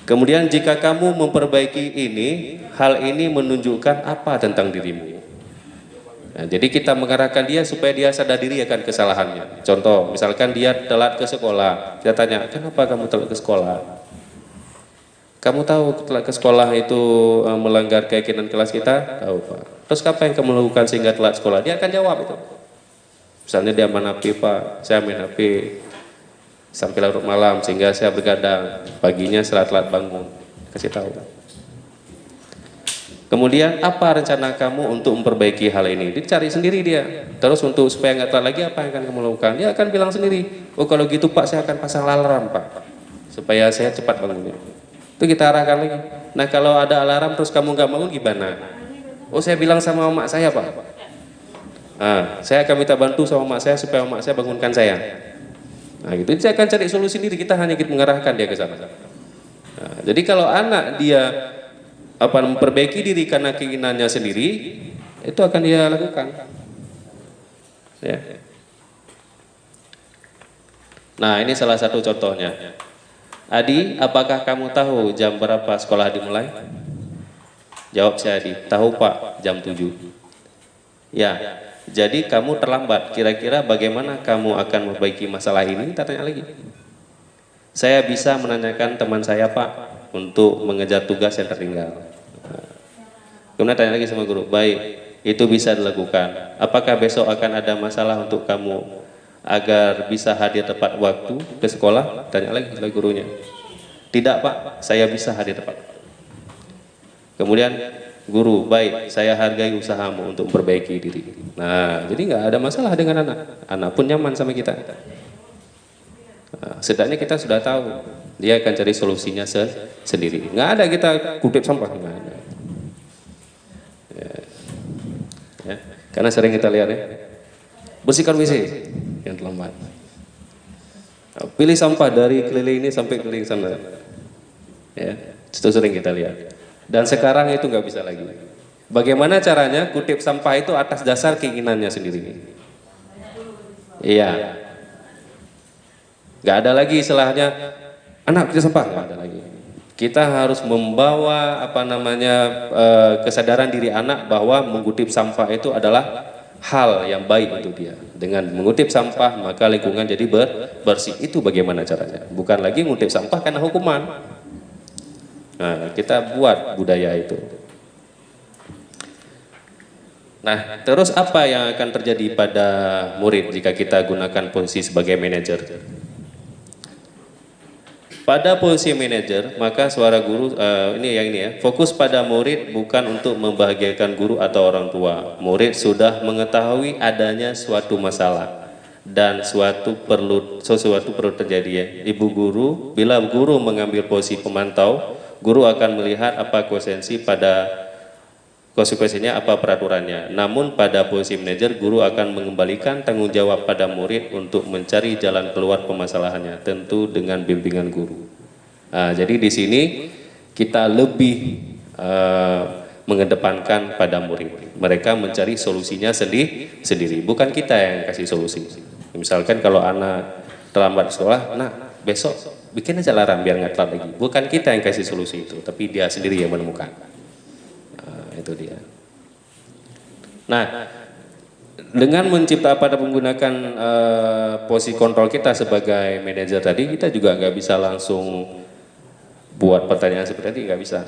S1: Kemudian jika kamu memperbaiki ini, hal ini menunjukkan apa tentang dirimu? Nah, jadi kita mengarahkan dia supaya dia sadar diri akan kesalahannya. Contoh, misalkan dia telat ke sekolah, kita tanya, kenapa kamu telat ke sekolah? Kamu tahu telat ke sekolah itu melanggar keyakinan kelas kita? Tahu Pak. Terus apa yang kamu lakukan sehingga telat sekolah? Dia akan jawab itu. Misalnya dia main HP, Pak, saya main HP sampai larut malam sehingga saya begadang, paginya setelah telat bangun. Kasih tahu. Kemudian apa rencana kamu untuk memperbaiki hal ini? Dicari sendiri dia. Terus untuk supaya nggak telat lagi apa yang akan kamu lakukan? Dia akan bilang sendiri, oh kalau gitu Pak saya akan pasang alarm Pak, supaya saya cepat bangunnya. Itu kita arahkan lagi. Nah kalau ada alarm terus kamu nggak bangun gimana? Oh saya bilang sama emak saya Pak. Saya akan minta bantu sama emak saya supaya emak saya bangunkan saya. Nah gitu, saya akan cari solusi sendiri. Kita hanya mengarahkan dia ke sana. Nah, jadi kalau anak dia memperbaiki diri karena keinginannya sendiri, itu akan dia lakukan. Ya. Nah ini salah satu contohnya. Adi, apakah kamu tahu jam berapa sekolah dimulai? Jawab si Adi, tahu Pak, jam 7. Ya, jadi kamu terlambat. Kira-kira bagaimana kamu akan memperbaiki masalah ini? Kita tanya lagi. Saya bisa menanyakan teman saya Pak untuk mengejar tugas yang tertinggal. Kemudian tanya lagi sama guru, baik, itu bisa dilakukan. Apakah besok akan ada masalah untuk kamu agar bisa hadir tepat waktu ke sekolah? Tanya lagi sama gurunya. Tidak Pak, saya bisa hadir tepat. Kemudian guru, baik, saya hargai usahamu untuk memperbaiki diri. Nah, jadi nggak ada masalah dengan anak. Anak pun nyaman sama kita. Nah, setidaknya kita sudah tahu dia akan cari solusinya sendiri. Nggak ada kita kutip sampah, nggak ada. Ya, karena sering kita lihat ya, bersihkan WC yang terlambat. Nah, pilih sampah dari keliling ini sampai keliling sana. Ya, itu sering kita lihat. Dan sekarang itu nggak bisa lagi. Bagaimana caranya? Kutip sampah itu atas dasar keinginannya sendiri. Iya. Nggak ada lagi istilahnya anak kutip sampah, nggak ada lagi. Kita harus membawa kesadaran diri anak bahwa mengutip sampah itu adalah hal yang baik untuk dia. Dengan mengutip sampah maka lingkungan jadi bersih. Itu bagaimana caranya? Bukan lagi mengutip sampah karena hukuman. Nah, kita buat budaya itu. Nah, terus apa yang akan terjadi pada murid jika kita gunakan posisi sebagai manajer? Pada posisi manajer, maka suara guru, fokus pada murid bukan untuk membahagiakan guru atau orang tua. Murid sudah mengetahui adanya suatu masalah dan sesuatu perlu terjadi ya. Ibu guru, bila guru mengambil posisi pemantau, guru akan melihat apa konsekuensinya apa peraturannya. Namun pada posisi manajer, guru akan mengembalikan tanggung jawab pada murid untuk mencari jalan keluar permasalahannya, tentu dengan bimbingan guru. Nah, jadi di sini kita lebih mengedepankan pada murid. Mereka mencari solusinya sendiri, bukan kita yang kasih solusi. Misalkan kalau anak terlambat sekolah, nah besok bikin aja alarm biar nggak telat lagi. Bukan kita yang kasih solusi itu, tapi dia sendiri yang menemukan. Itu dia. Nah, dengan menggunakan posisi kontrol kita sebagai manajer tadi, kita juga nggak bisa langsung buat pertanyaan seperti itu, nggak bisa.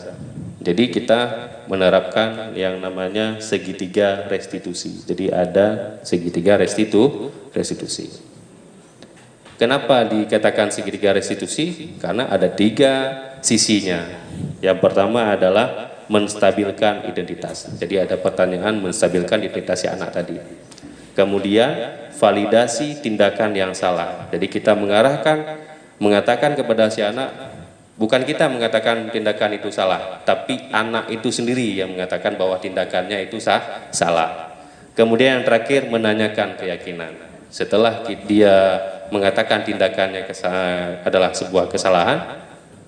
S1: Jadi kita menerapkan yang namanya segitiga restitusi. Jadi ada segitiga restitusi. Kenapa dikatakan segitiga restitusi? Karena ada 3 sisinya. Yang pertama adalah menstabilkan identitas. Jadi ada pertanyaan menstabilkan identitas si anak tadi. Kemudian validasi tindakan yang salah. Jadi kita mengatakan kepada si anak, bukan kita mengatakan tindakan itu salah, tapi anak itu sendiri yang mengatakan bahwa tindakannya itu salah. Kemudian yang terakhir menanyakan keyakinan. Setelah dia mengatakan tindakannya adalah sebuah kesalahan,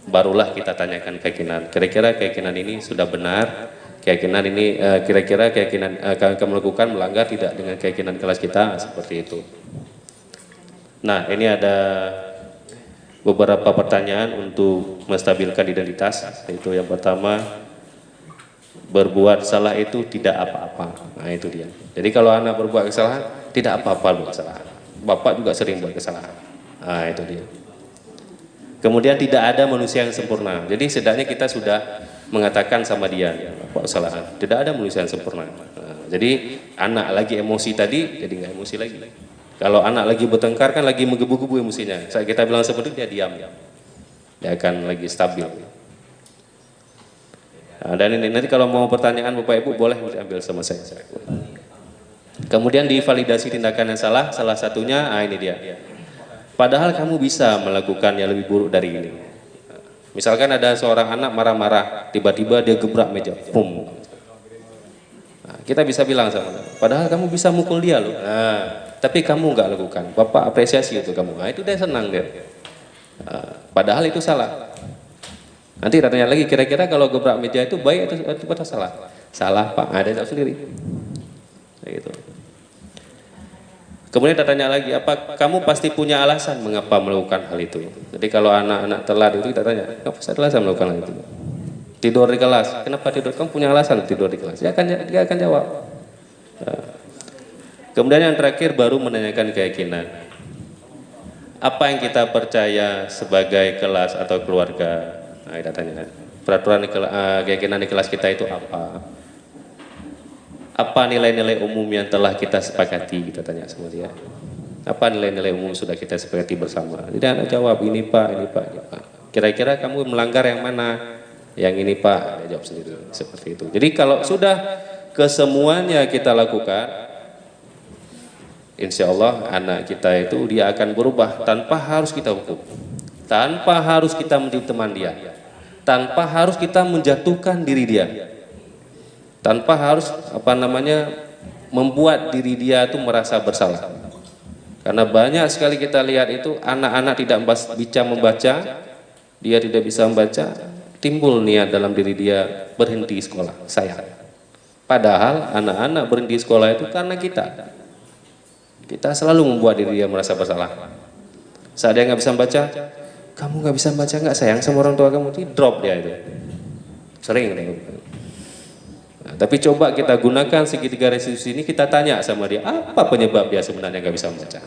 S1: barulah kita tanyakan keyakinan. Kira-kira keyakinan ini sudah benar? Keyakinan ini kira-kira keyakinan kamu lakukan melanggar tidak dengan keyakinan kelas kita? Seperti itu. Nah, ini ada beberapa pertanyaan untuk menstabilkan identitas. Itu yang pertama, berbuat salah itu tidak apa-apa. Nah, itu dia. Jadi kalau anak berbuat kesalahan, tidak apa-apa buat kesalahan. Bapak juga sering buat kesalahan. Nah, itu dia. Kemudian tidak ada manusia yang sempurna. Jadi setidaknya kita sudah mengatakan sama dia, Bapak kesalahan. Tidak ada manusia yang sempurna. Nah, jadi anak lagi emosi tadi, jadi nggak emosi lagi. Kalau anak lagi bertengkar kan lagi menggebu-gebu emosinya. Saat kita bilang seperti itu dia diam. Dia akan lagi stabil. Nah, dan ini nanti kalau mau pertanyaan Bapak Ibu boleh ambil sama saya. Kemudian divalidasi tindakan yang salah, salah satunya, ini dia. Padahal kamu bisa melakukan yang lebih buruk dari ini. Misalkan ada seorang anak marah-marah, tiba-tiba dia gebrak meja, pum. Nah, kita bisa bilang sama dia, padahal kamu bisa mukul dia loh. Nah, tapi kamu nggak lakukan. Bapak apresiasi itu kamu. Nah, itu dia senang dia. Padahal itu salah. Nanti tanya lagi, kira-kira kalau gebrak meja itu baik atau salah? Salah Pak, ada tahu sendiri. Gitu. Kemudian tanya lagi, apa kamu pasti punya alasan mengapa melakukan hal itu? Jadi kalau anak-anak telat itu kita tanya, kamu pasti ada alasan melakukan hal itu? Tidur di kelas, kenapa tidur? Kamu punya alasan tidur di kelas? Dia akan jawab. Nah. Kemudian yang terakhir baru menanyakan keyakinan. Apa yang kita percaya sebagai kelas atau keluarga? Nah, kita tanya, peraturan keyakinan di kelas kita itu apa? Apa nilai-nilai umum yang telah kita sepakati? Kita tanya sama dia. Apa nilai-nilai umum sudah kita sepakati bersama? Dia anak jawab, ini Pak, ini Pak, ini Pak. Kira-kira kamu melanggar yang mana? Yang ini Pak, dia jawab sendiri. Seperti itu. Jadi kalau sudah kesemuanya kita lakukan, insya Allah anak kita itu dia akan berubah tanpa harus kita hukum. Tanpa harus kita menjadi teman dia. Tanpa harus kita menjatuhkan diri dia. Tanpa harus membuat diri dia itu merasa bersalah. Karena banyak sekali kita lihat itu anak-anak tidak bisa membaca, dia tidak bisa membaca, timbul niat dalam diri dia berhenti sekolah, sayang. Padahal anak-anak berhenti sekolah itu karena kita selalu membuat diri dia merasa bersalah. Saat dia nggak bisa membaca, kamu nggak bisa membaca nggak sayang sama orang tua kamu, di drop dia itu. Sering. Nah, tapi coba kita gunakan segitiga restitusi ini, kita tanya sama dia, apa penyebab dia sebenarnya nggak bisa membaca.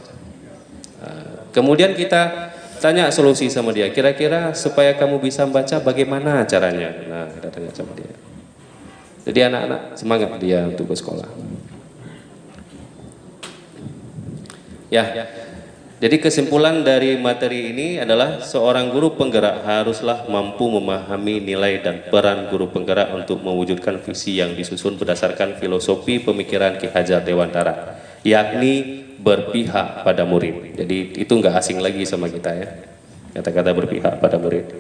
S1: Nah, kemudian kita tanya solusi sama dia, kira-kira supaya kamu bisa membaca bagaimana caranya. Nah, kita tanya sama dia. Jadi anak-anak semangat dia untuk bersekolah. Ya. Jadi kesimpulan dari materi ini adalah seorang guru penggerak haruslah mampu memahami nilai dan peran guru penggerak untuk mewujudkan visi yang disusun berdasarkan filosofi pemikiran Ki Hajar Dewantara, yakni berpihak pada murid. Jadi itu nggak asing lagi sama kita ya, kata-kata berpihak pada murid.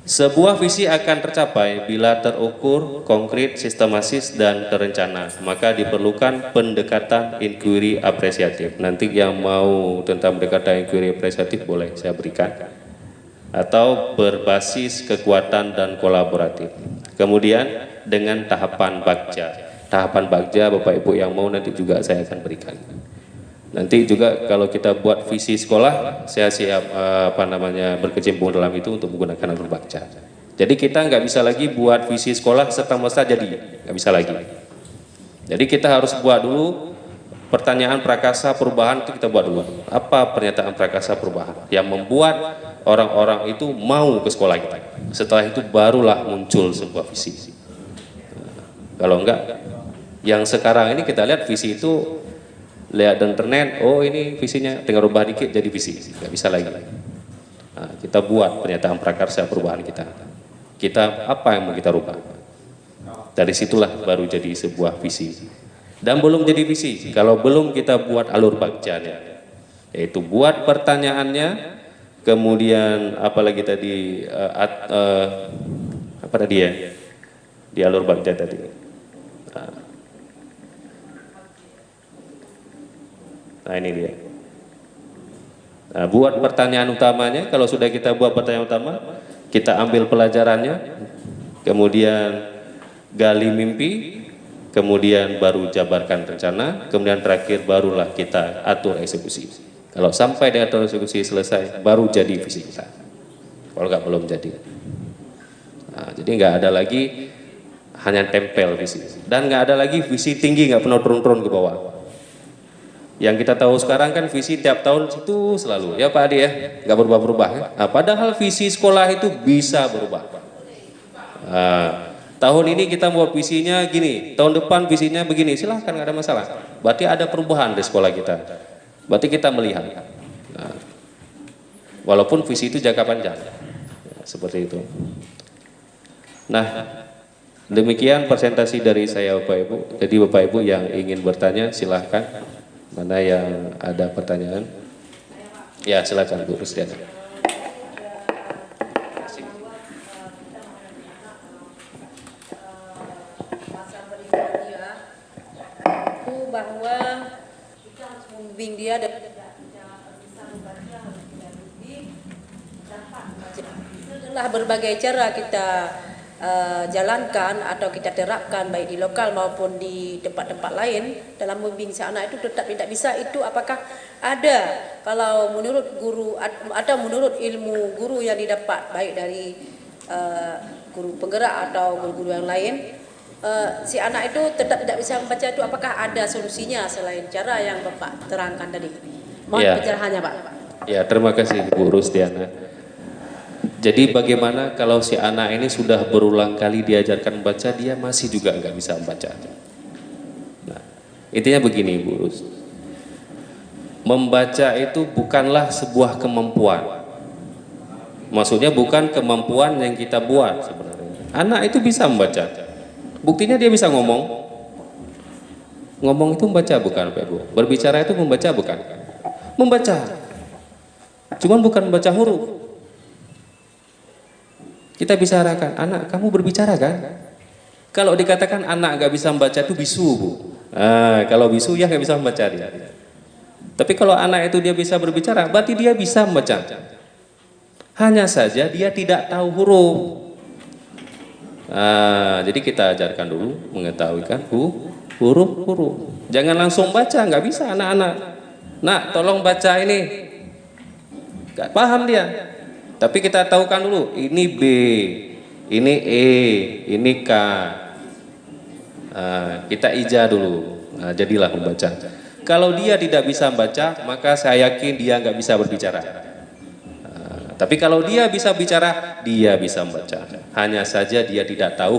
S1: Sebuah visi akan tercapai bila terukur, konkret, sistematis, dan terencana. Maka diperlukan pendekatan inquiry apresiatif. Nanti yang mau tentang pendekatan inquiry apresiatif boleh saya berikan. Atau berbasis kekuatan dan kolaboratif. Kemudian dengan tahapan bagja. Tahapan bagja Bapak Ibu yang mau nanti juga saya akan berikan. Nanti juga kalau kita buat visi sekolah, saya siap berkecimpung dalam itu untuk menggunakan alur bagja. Jadi kita nggak bisa lagi buat visi sekolah serta-merta jadi, nggak bisa lagi. Jadi kita harus buat dulu pertanyaan prakasa perubahan, itu kita buat dulu. Apa pernyataan prakasa perubahan yang membuat orang-orang itu mau ke sekolah kita. Setelah itu barulah muncul sebuah visi. Kalau enggak, yang sekarang ini kita lihat visi itu lihat di internet, oh ini visinya tinggal rubah dikit jadi visi, nggak bisa lagi. Nah, kita buat pernyataan prakarsa perubahan kita. Kita apa yang mau kita rubah? Dari situlah baru jadi sebuah visi. Dan belum jadi visi kalau belum kita buat alur bagjanya, yaitu buat pertanyaannya, kemudian apalagi tadi apa tadi ya di alur bagja tadi. Nah ini dia. Nah, buat pertanyaan utamanya, kalau sudah kita buat pertanyaan utama, kita ambil pelajarannya, kemudian gali mimpi, kemudian baru jabarkan rencana, kemudian terakhir barulah kita atur eksekusi. Kalau sampai dengan atur eksekusi selesai, baru jadi visi kita. Kalau nggak belum jadi. Nah, jadi nggak ada lagi hanya tempel visi. Dan nggak ada lagi visi tinggi, nggak pernah turun-turun ke bawah. Yang kita tahu sekarang kan visi tiap tahun itu selalu, ya Pak Adi ya, nggak berubah-berubah. Ya? Nah, padahal visi sekolah itu bisa berubah. Nah, tahun ini kita buat visinya gini, tahun depan visinya begini, silahkan nggak ada masalah. Berarti ada perubahan di sekolah kita. Berarti kita melihat. Nah, walaupun visi itu jangka panjang, ya, seperti itu. Nah, Demikian presentasi dari saya Bapak Ibu. Jadi Bapak Ibu yang ingin bertanya silahkan. Mana yang ada pertanyaan? Ya silakan Bu Rusdiana.
S2: Bahwa kita harus membimbing dia dan bisa membaca setelah berbagai cara kita jalankan atau kita terapkan baik di lokal maupun di tempat-tempat lain dalam membimbing si anak itu tetap tidak bisa. Itu apakah ada kalau menurut guru atau menurut ilmu guru yang didapat baik dari guru penggerak atau guru-guru yang lain, si anak itu tetap tidak bisa membaca itu, apakah ada solusinya selain cara yang Bapak terangkan tadi? Mohon
S1: Ya.
S2: pencerahannya Pak.
S1: Ya, terima kasih Bu Rusdiana. Jadi bagaimana kalau si anak ini sudah berulang kali diajarkan membaca, dia masih juga nggak bisa membaca? Nah, intinya begini Bu Rus. Membaca itu bukanlah sebuah kemampuan. Maksudnya bukan kemampuan yang kita buat sebenarnya. Anak itu bisa membaca. Buktinya dia bisa ngomong. Ngomong itu membaca bukan Pak Ibu? Berbicara itu membaca bukan? Membaca. Cuman bukan membaca huruf. Kita bisa arahkan, anak kamu berbicara kan? Kalau dikatakan anak nggak bisa membaca itu bisu Bu. Nah, kalau bisu ya nggak bisa membaca dia. Tapi kalau anak itu dia bisa berbicara, berarti dia bisa membaca. Hanya saja dia tidak tahu huruf. Nah, jadi kita ajarkan dulu mengetahui kan huruf-huruf. Jangan langsung baca, nggak bisa anak-anak. Nak, tolong baca ini. Nggak paham dia. Tapi kita tahukan dulu, ini B, ini E, ini K. Nah, kita ija dulu. Nah, jadilah membaca. Kalau dia tidak bisa membaca, maka saya yakin dia nggak bisa berbicara. Tapi kalau dia bisa bicara, dia bisa membaca. Hanya saja dia tidak tahu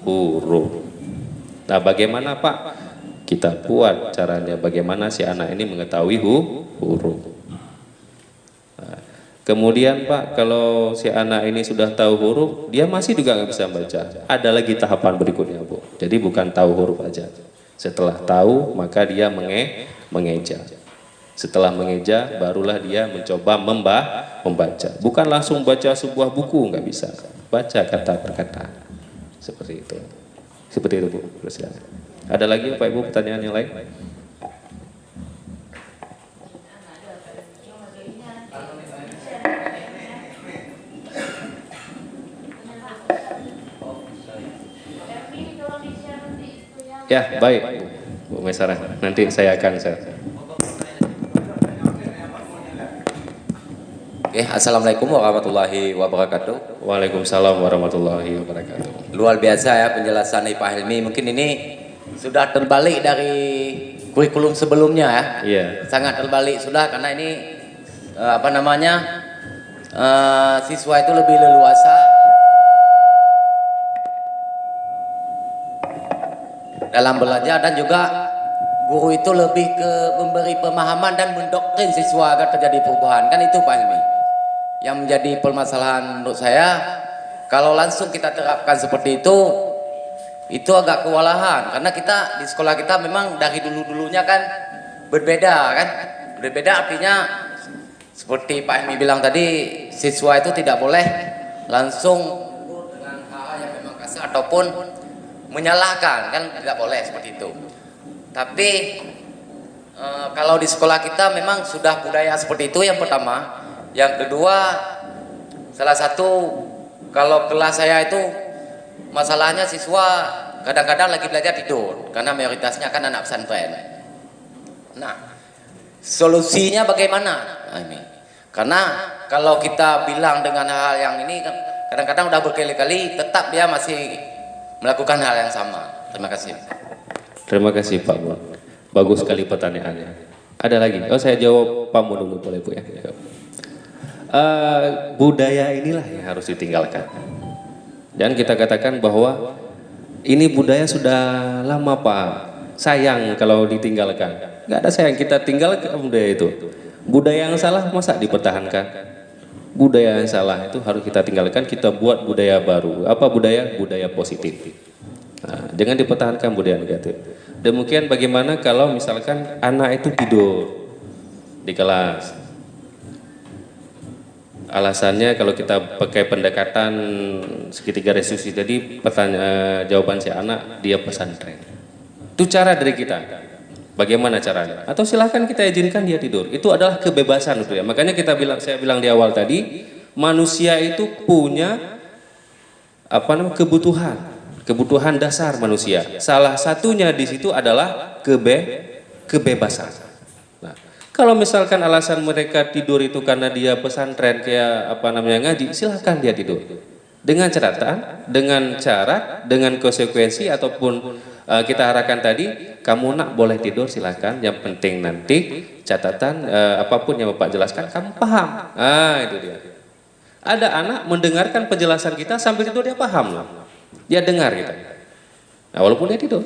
S1: huruf. Nah, bagaimana Pak? Kita buat caranya bagaimana si anak ini mengetahui huruf. Nah, kemudian Pak, kalau si anak ini sudah tahu huruf, dia masih juga nggak bisa membaca. Ada lagi tahapan berikutnya Bu. Jadi bukan tahu huruf aja. Setelah tahu, maka dia mengeja. Setelah mengeja, barulah dia mencoba membaca. Bukan langsung baca sebuah buku, nggak bisa. Baca kata per kata. Seperti itu. Seperti itu Bu. Ada lagi Pak Ibu pertanyaan yang lain? Ya, baik Bu Mesara. Nanti saya akan share.
S3: Oke, assalamualaikum warahmatullahi wabarakatuh.
S1: Waalaikumsalam warahmatullahi wabarakatuh.
S3: Luar biasa ya penjelasan Pak Hilmi. Mungkin ini sudah terbalik dari kurikulum sebelumnya ya.
S1: Iya.
S3: Sangat terbalik sudah karena ini siswa itu lebih leluasa dalam belajar dan juga guru itu lebih ke memberi pemahaman dan mendoktrin siswa agar terjadi perubahan. Kan itu Pak Hilmi. Yang menjadi permasalahan menurut saya, kalau langsung kita terapkan seperti itu agak kewalahan karena kita di sekolah kita memang dari dulunya kan berbeda kan. Berbeda artinya seperti Pak Hilmi bilang tadi, siswa itu tidak boleh langsung dengan hal yang memang kasar ataupun menyalahkan, kan tidak boleh seperti itu. Tapi kalau di sekolah kita memang sudah budaya seperti itu yang pertama. Yang kedua, salah satu kalau kelas saya itu masalahnya siswa kadang-kadang lagi belajar tidur karena mayoritasnya kan anak pesantren. Nah, solusinya bagaimana? Nah, ini karena kalau kita bilang dengan hal yang ini kadang-kadang udah berkali-kali tetap dia masih melakukan hal yang sama. Terima kasih.
S1: Terima kasih Pak Mun. Bagus sekali pertanyaannya. Ada lagi? Oh, saya jawab Pak Mun dulu boleh Bu ya. Budaya inilah yang harus ditinggalkan. Dan kita katakan bahwa ini budaya sudah lama Pak. Sayang kalau ditinggalkan. Nggak ada sayang, kita tinggalkan budaya itu. Budaya yang salah masa dipertahankan? budaya yang salah itu harus kita tinggalkan, kita buat budaya baru. Apa budaya? Budaya positif. Nah, jangan dipertahankan budaya negatif. Demikian bagaimana kalau misalkan anak itu tidur di kelas. Alasannya kalau kita pakai pendekatan segitiga restitusi tadi, jawaban si anak dia pesantren. Itu cara dari kita. Bagaimana caranya? Atau silahkan kita izinkan dia tidur. Itu adalah kebebasan itu ya. Makanya saya bilang di awal tadi, manusia itu punya kebutuhan dasar manusia. Salah satunya di situ adalah kebebasan. Nah, kalau misalkan alasan mereka tidur itu karena dia pesantren kayak ngaji, silahkan dia tidur. Dengan catatan, dengan syarat, dengan konsekuensi ataupun kita arahkan tadi, kamu nak boleh tidur silahkan. Yang penting nanti catatan apapun yang Bapak jelaskan kamu paham. Itu dia. Ada anak mendengarkan penjelasan kita sambil tidur dia paham lah. Dia dengar kita. Nah, walaupun dia tidur.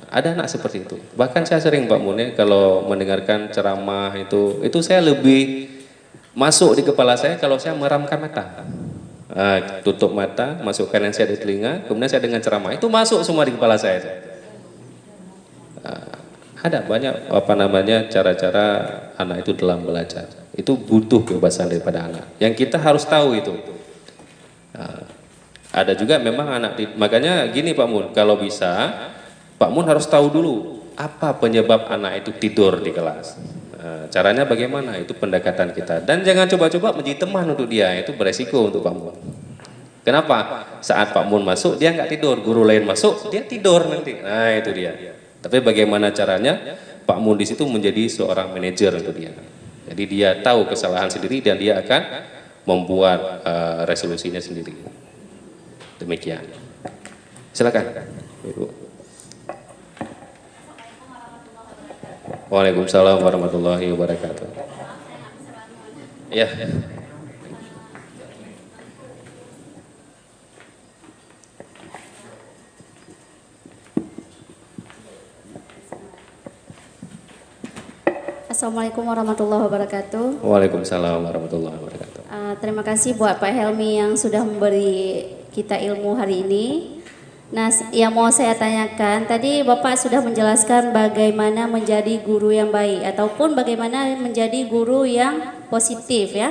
S1: Ada anak seperti itu. Bahkan saya sering Pak Mun kalau mendengarkan ceramah itu saya lebih masuk di kepala saya kalau saya meramkan mata. Tutup mata, masukkan yang saya di telinga, kemudian saya dengan ceramah itu masuk semua di kepala saya. Ada banyak cara-cara anak itu dalam belajar. Itu butuh kebebasan daripada anak. Yang kita harus tahu itu. Ada juga memang makanya gini Pak Mun, kalau bisa Pak Mun harus tahu dulu apa penyebab anak itu tidur di kelas. Caranya bagaimana? Itu pendekatan kita. Dan jangan coba-coba menjadi teman untuk dia, itu beresiko untuk Pak Mun. Kenapa? Saat Pak Mun masuk dia nggak tidur, guru lain masuk dia tidur nanti. Nah itu dia. Tapi bagaimana caranya? Pak Mun di situ menjadi seorang manajer untuk dia. Jadi dia tahu kesalahan sendiri dan dia akan membuat resolusinya sendiri. Demikian. Silakan, Ibu. Waalaikumsalam warahmatullahi wabarakatuh. Ya.
S4: Assalamualaikum warahmatullahi wabarakatuh.
S1: Waalaikumsalam warahmatullahi wabarakatuh.
S4: Terima kasih buat Pak Helmi yang sudah memberi kita ilmu hari ini. Nah, yang mau saya tanyakan, tadi Bapak sudah menjelaskan bagaimana menjadi guru yang baik ataupun bagaimana menjadi guru yang positif ya.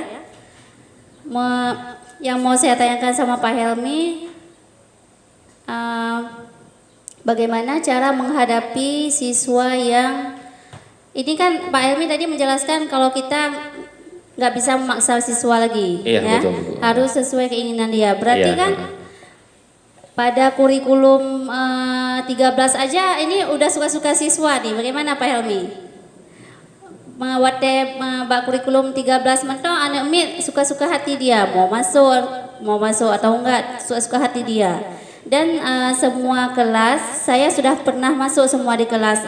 S4: Yang mau saya tanyakan sama Pak Helmi, bagaimana cara menghadapi siswa yang ini kan Pak Helmi tadi menjelaskan kalau kita nggak bisa memaksa siswa lagi,
S1: iya,
S4: ya
S1: betul.
S4: Harus sesuai keinginan dia. Berarti
S1: iya,
S4: kan pada kurikulum 13 aja ini udah suka-suka siswa nih. Bagaimana Pak Helmi? Bak kurikulum 13 mentok anak mit suka-suka hati dia mau masuk atau enggak suka-suka hati dia. Dan semua kelas saya sudah pernah masuk semua di kelas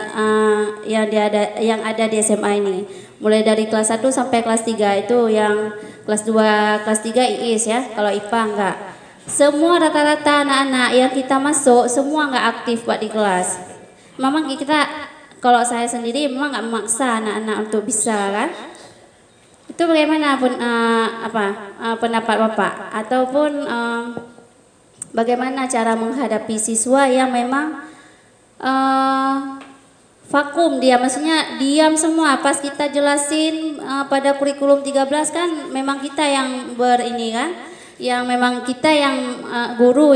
S4: yang ada di SMA ini. Mulai dari kelas 1 sampai kelas 3 itu yang kelas 2, kelas 3 IIS ya. Kalau IPA enggak. Semua rata-rata anak-anak yang kita masuk semua nggak aktif Pak di kelas. Memang kita, kalau saya sendiri memang nggak memaksa anak-anak untuk bisa kan. Itu bagaimana pendapat Bapak? Ataupun bagaimana cara menghadapi siswa yang memang vakum dia, maksudnya diam semua pas kita jelasin pada kurikulum 13 kan memang kita yang berini kan. Yang memang kita yang guru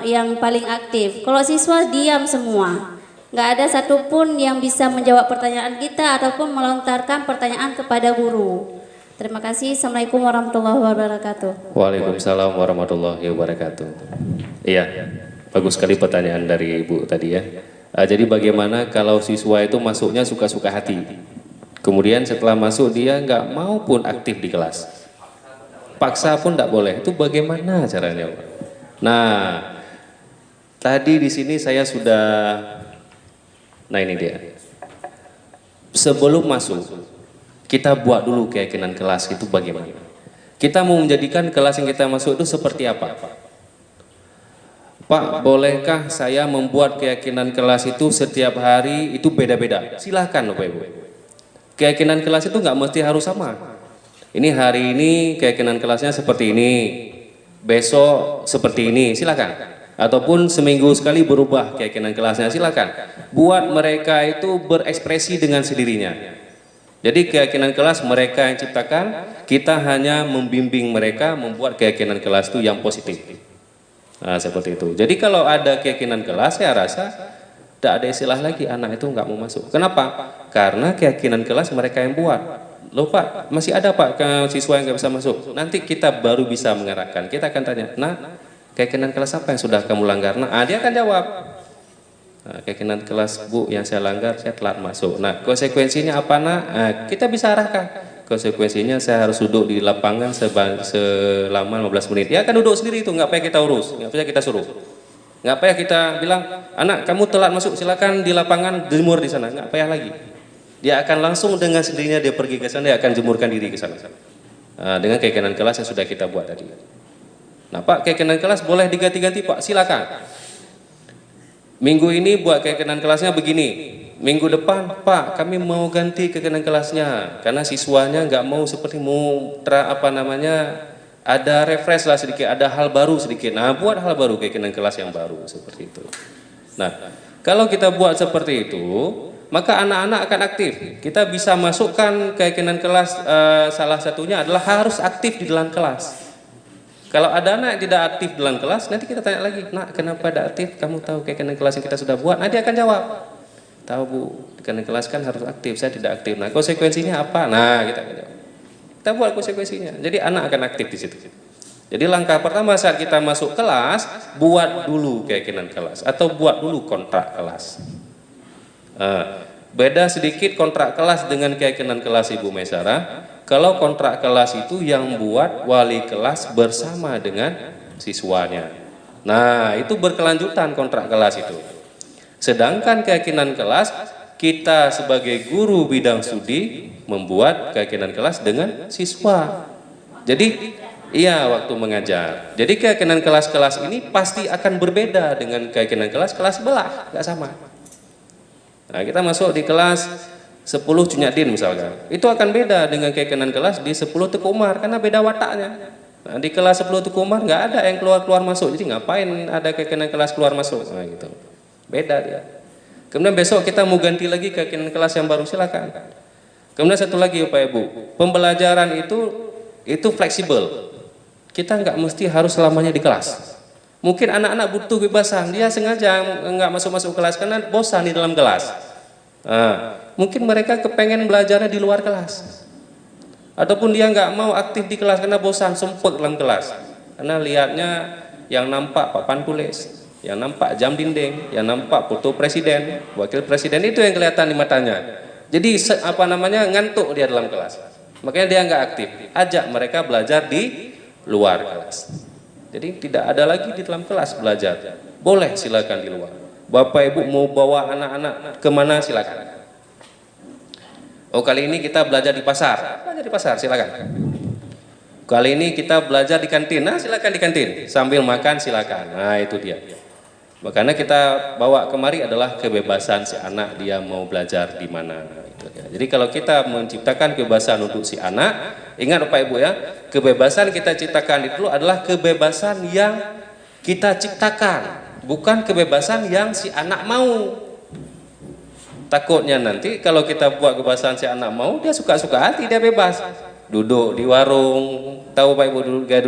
S4: yang paling aktif. Kalau siswa diam semua, nggak ada satupun yang bisa menjawab pertanyaan kita ataupun melontarkan pertanyaan kepada guru. Terima kasih. Assalamualaikum warahmatullahi wabarakatuh.
S1: Waalaikumsalam warahmatullahi wabarakatuh. Iya, bagus sekali pertanyaan dari Ibu tadi ya. Jadi bagaimana kalau siswa itu masuknya suka-suka hati, kemudian setelah masuk dia nggak mau pun aktif di kelas. Paksa pun tidak boleh. Itu bagaimana caranya, Pak? Nah, tadi di sini saya sudah, nah ini dia. Sebelum masuk, kita buat dulu keyakinan kelas itu bagaimana. Kita mau menjadikan kelas yang kita masuk itu seperti apa? Pak, bolehkah saya membuat keyakinan kelas itu setiap hari itu beda-beda? Silahkan Bapak Ibu. Keyakinan kelas itu nggak mesti harus sama. Ini hari ini keyakinan kelasnya seperti ini, besok seperti ini, silakan. Ataupun seminggu sekali berubah keyakinan kelasnya, silakan. Buat mereka itu berekspresi dengan sendirinya. Jadi keyakinan kelas mereka yang ciptakan, kita hanya membimbing mereka membuat keyakinan kelas itu yang positif. Nah, seperti itu. Jadi kalau ada keyakinan kelas, saya rasa tidak ada istilah lagi anak itu nggak mau masuk. Kenapa? Karena keyakinan kelas mereka yang buat. Loh Pak, masih ada Pak siswa yang nggak bisa masuk. Nanti kita baru bisa mengarahkan. Kita akan tanya, nah keyakinan kelas apa yang sudah kamu langgar? Nah dia akan jawab. Nah, keyakinan kelas Bu yang saya langgar, saya telat masuk. Nah konsekuensinya apa nak? Nah, kita bisa arahkan. Konsekuensinya saya harus duduk di lapangan selama 15 menit. Dia akan duduk sendiri itu, nggak payah kita urus, nggak payah kita suruh. Nggak payah kita bilang, anak kamu telat masuk, silakan di lapangan jemur di sana. Nggak payah lagi. Dia akan langsung dengan sendirinya dia pergi ke sana, dia akan jemurkan diri ke sana. Nah, dengan keyakinan kelas yang sudah kita buat tadi. Nah Pak, keyakinan kelas boleh diganti-ganti Pak, silakan. Minggu ini buat keyakinan kelasnya begini. Minggu depan Pak, kami mau ganti keyakinan kelasnya karena siswanya nggak mau seperti mau ada refresh lah sedikit, ada hal baru sedikit. Nah buat hal baru, keyakinan kelas yang baru seperti itu. Nah kalau kita buat seperti itu, maka anak-anak akan aktif. Kita bisa masukkan keyakinan kelas, salah satunya adalah harus aktif di dalam kelas. Kalau ada anak yang tidak aktif dalam kelas, nanti kita tanya lagi, nak kenapa tidak aktif? Kamu tahu keyakinan kelas yang kita sudah buat? Nah dia akan jawab, tahu Bu, keyakinan kelas kan harus aktif, saya tidak aktif. Nah konsekuensinya apa? Nah kita akan jawab. Kita buat konsekuensinya. Jadi anak akan aktif di situ. Jadi langkah pertama saat kita masuk kelas, buat dulu keyakinan kelas atau buat dulu kontrak kelas. Beda sedikit kontrak kelas dengan keyakinan kelas Ibu Maisarah. Kalau kontrak kelas itu yang buat wali kelas bersama dengan siswanya. Nah itu berkelanjutan kontrak kelas itu. Sedangkan keyakinan kelas, kita sebagai guru bidang studi membuat keyakinan kelas dengan siswa. Jadi iya waktu mengajar. Jadi keyakinan kelas-kelas ini pasti akan berbeda dengan keyakinan kelas sebelah, nggak sama. Nah, kita masuk di kelas 10 Cunyadin misalkan. Itu akan beda dengan keyakinan kelas di 10 Teku Umar karena beda wataknya. Nah, di kelas 10 Teku Umar nggak ada yang keluar masuk. Jadi ngapain ada keyakinan kelas keluar masuk? Nah, gitu. Beda dia. Kemudian besok kita mau ganti lagi keyakinan kelas yang baru, silakan. Kemudian satu lagi Bapak Ibu, pembelajaran itu fleksibel. Kita nggak mesti harus selamanya di kelas. Mungkin anak-anak butuh kebebasan, dia sengaja nggak masuk kelas karena bosan di dalam kelas. Mungkin mereka kepengen belajarnya di luar kelas. Ataupun dia nggak mau aktif di kelas karena bosan, sempet dalam kelas. Karena lihatnya yang nampak papan tulis, yang nampak jam dinding, yang nampak foto presiden, wakil presiden, itu yang kelihatan di matanya. Jadi ngantuk dia dalam kelas. Makanya dia nggak aktif. Ajak mereka belajar di luar kelas. Jadi tidak ada lagi di dalam kelas belajar. Boleh silakan di luar. Bapak Ibu mau bawa anak-anak kemana silakan. Oh kali ini kita belajar di pasar. Belajar di pasar silakan. Kali ini kita belajar di kantin. Nah silakan di kantin. Sambil makan silakan. Nah itu dia. Makanya kita bawa kemari adalah kebebasan si anak dia mau belajar di mana. Itu dia. Jadi kalau kita menciptakan kebebasan untuk si anak, ingat Bapak Ibu ya, kebebasan kita ciptakan itu adalah kebebasan yang kita ciptakan, bukan kebebasan yang si anak mau. Takutnya nanti kalau kita buat kebebasan si anak mau, dia suka-suka hati, dia bebas. Duduk di warung, tahu Pak Ibu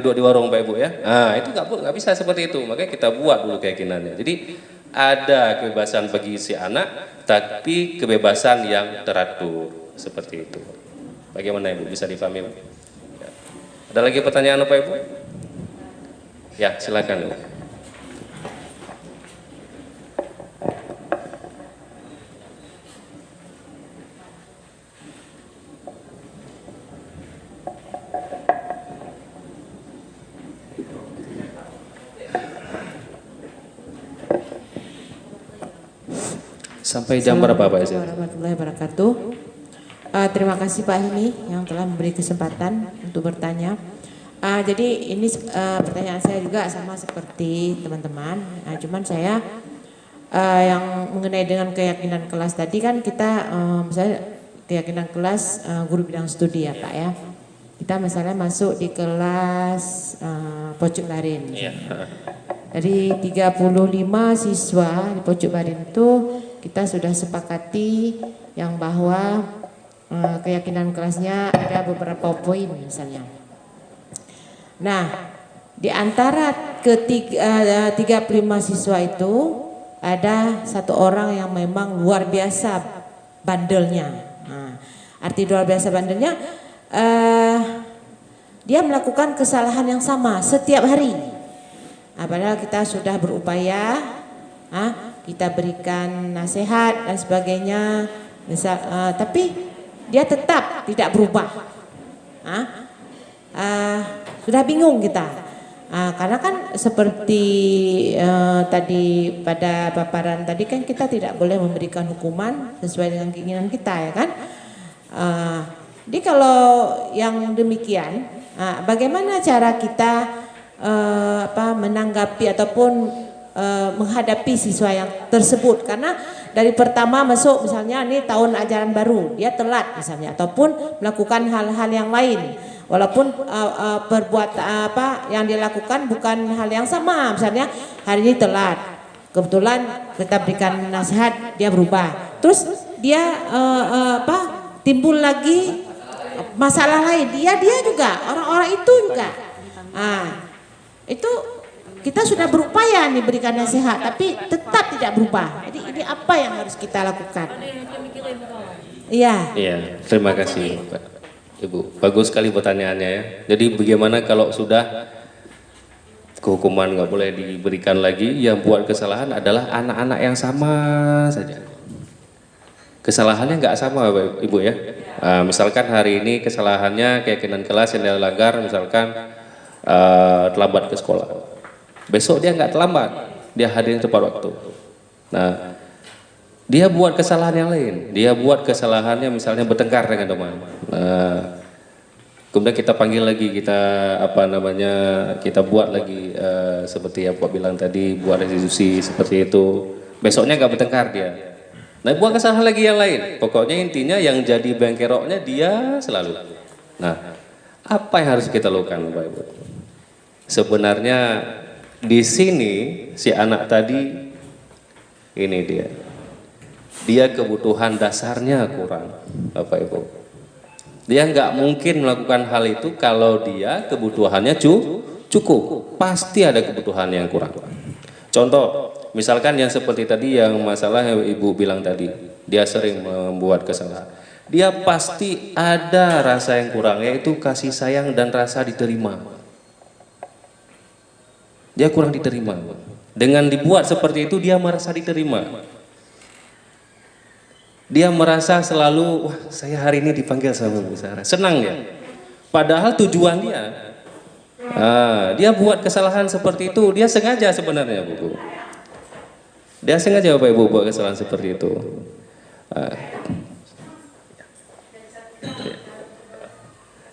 S1: duduk di warung Pak Ibu ya? Nah itu nggak bisa seperti itu, makanya kita buat dulu keyakinannya. Jadi ada kebebasan bagi si anak, tapi kebebasan yang teratur seperti itu. Bagaimana Ibu bisa dipahami? Ya. Ada lagi pertanyaan Pak Ibu? Ya silakan Ibu. Sampai jam berapa Pak Isi?
S5: Warahmatullahi wabarakatuh. Terima kasih Pak Hilmi yang telah memberi kesempatan untuk bertanya. Jadi ini pertanyaan saya juga sama seperti teman-teman. Cuman saya yang mengenai dengan keyakinan kelas tadi kan kita misalnya keyakinan kelas guru bidang studi ya Pak ya. kita misalnya masuk di kelas Pojok Barin. Dari 35 siswa di Pojok Barin itu kita sudah sepakati yang bahwa keyakinan kelasnya ada beberapa poin misalnya. Nah, di antara 35 siswa itu ada satu orang yang memang luar biasa bandelnya. Nah, arti luar biasa bandelnya, dia melakukan kesalahan yang sama setiap hari. Nah, padahal kita sudah berupaya, kita berikan nasihat dan sebagainya, tapi dia tetap tidak berubah. Sudah bingung kita, karena kan seperti tadi pada paparan tadi kan kita tidak boleh memberikan hukuman sesuai dengan keinginan kita, ya kan? Jadi kalau yang demikian, bagaimana cara kita menanggapi ataupun menghadapi siswa yang tersebut? Karena dari pertama masuk misalnya ini tahun ajaran baru, dia telat misalnya, ataupun melakukan hal-hal yang lain, walaupun yang dia lakukan bukan hal yang sama, misalnya hari ini telat, kebetulan kita berikan nasihat, dia berubah, terus dia timbul lagi masalah lain, dia juga orang-orang itu juga. Itu kita sudah berupaya nih berikan nasihat, tapi tetap tidak berubah. Jadi ini apa yang harus kita lakukan? Iya.
S1: Iya, terima kasih Pak. Ibu, bagus sekali pertanyaannya ya. Jadi bagaimana kalau sudah kehukuman nggak boleh diberikan lagi, yang buat kesalahan adalah anak-anak yang sama saja. Kesalahannya nggak sama Bapak Ibu ya. Misalkan hari ini kesalahannya keyakinan kelas yang dia langgar, misalkan terlambat ke sekolah. Besok dia nggak terlambat, dia hadir tepat waktu. Nah, dia buat kesalahan yang lain. Dia buat kesalahannya misalnya bertengkar dengan teman. Kemudian kita panggil lagi, kita buat lagi seperti yang Pak bilang tadi, buat restitusi seperti itu. Besoknya nggak bertengkar dia. Nah, buat kesalahan lagi yang lain. Pokoknya intinya yang jadi bengkeroknya dia selalu. Nah, apa yang harus kita lakukan Bapak Ibu? Sebenarnya di sini si anak tadi ini dia kebutuhan dasarnya kurang Bapak Ibu. Dia nggak mungkin melakukan hal itu kalau dia kebutuhannya cukup. Pasti ada kebutuhan yang kurang. Contoh, misalkan yang seperti tadi yang masalah yang Ibu bilang tadi, dia sering membuat kesalahan. Dia pasti ada rasa yang kurang, yaitu kasih sayang dan rasa diterima. Dia kurang diterima. Dengan dibuat seperti itu dia merasa diterima. Dia merasa selalu, wah saya hari ini dipanggil sama Bu Sarah. Senang dia. Padahal tujuan dia buat kesalahan seperti itu, dia sengaja sebenarnya Bu. Dia sengaja Bapak Ibu buat kesalahan seperti itu.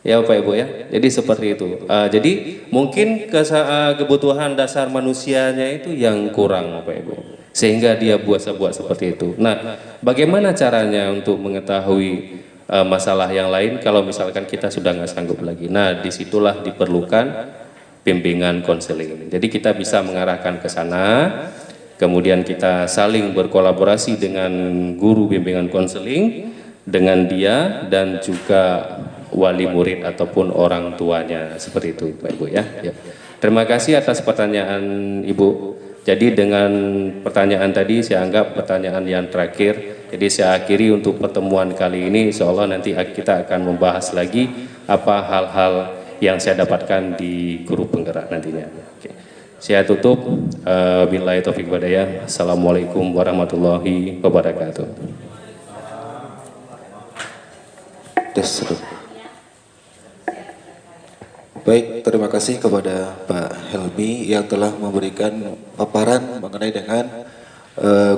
S1: Ya Bapak Ibu ya, jadi seperti itu. Jadi mungkin kebutuhan dasar manusianya itu yang kurang Bapak Ibu, sehingga dia buat seperti itu. Nah, bagaimana caranya untuk mengetahui masalah yang lain kalau misalkan kita sudah nggak sanggup lagi? Nah, disitulah diperlukan bimbingan konseling. Jadi kita bisa mengarahkan ke sana, kemudian kita saling berkolaborasi dengan guru bimbingan konseling, dengan dia dan juga wali murid ataupun orang tuanya, seperti itu Pak Ibu ya. Terima kasih atas pertanyaan Ibu. Jadi dengan pertanyaan tadi saya anggap pertanyaan yang terakhir. Jadi saya akhiri untuk pertemuan kali ini. Insya Allah nanti kita akan membahas lagi apa hal-hal yang saya dapatkan di guru penggerak nantinya. Oke. Saya tutup. Billahi taufiq walhidayah. Assalamualaikum warahmatullahi wabarakatuh.
S6: Baik, terima kasih kepada Pak Helmi yang telah memberikan paparan mengenai dengan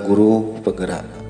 S6: guru penggerak.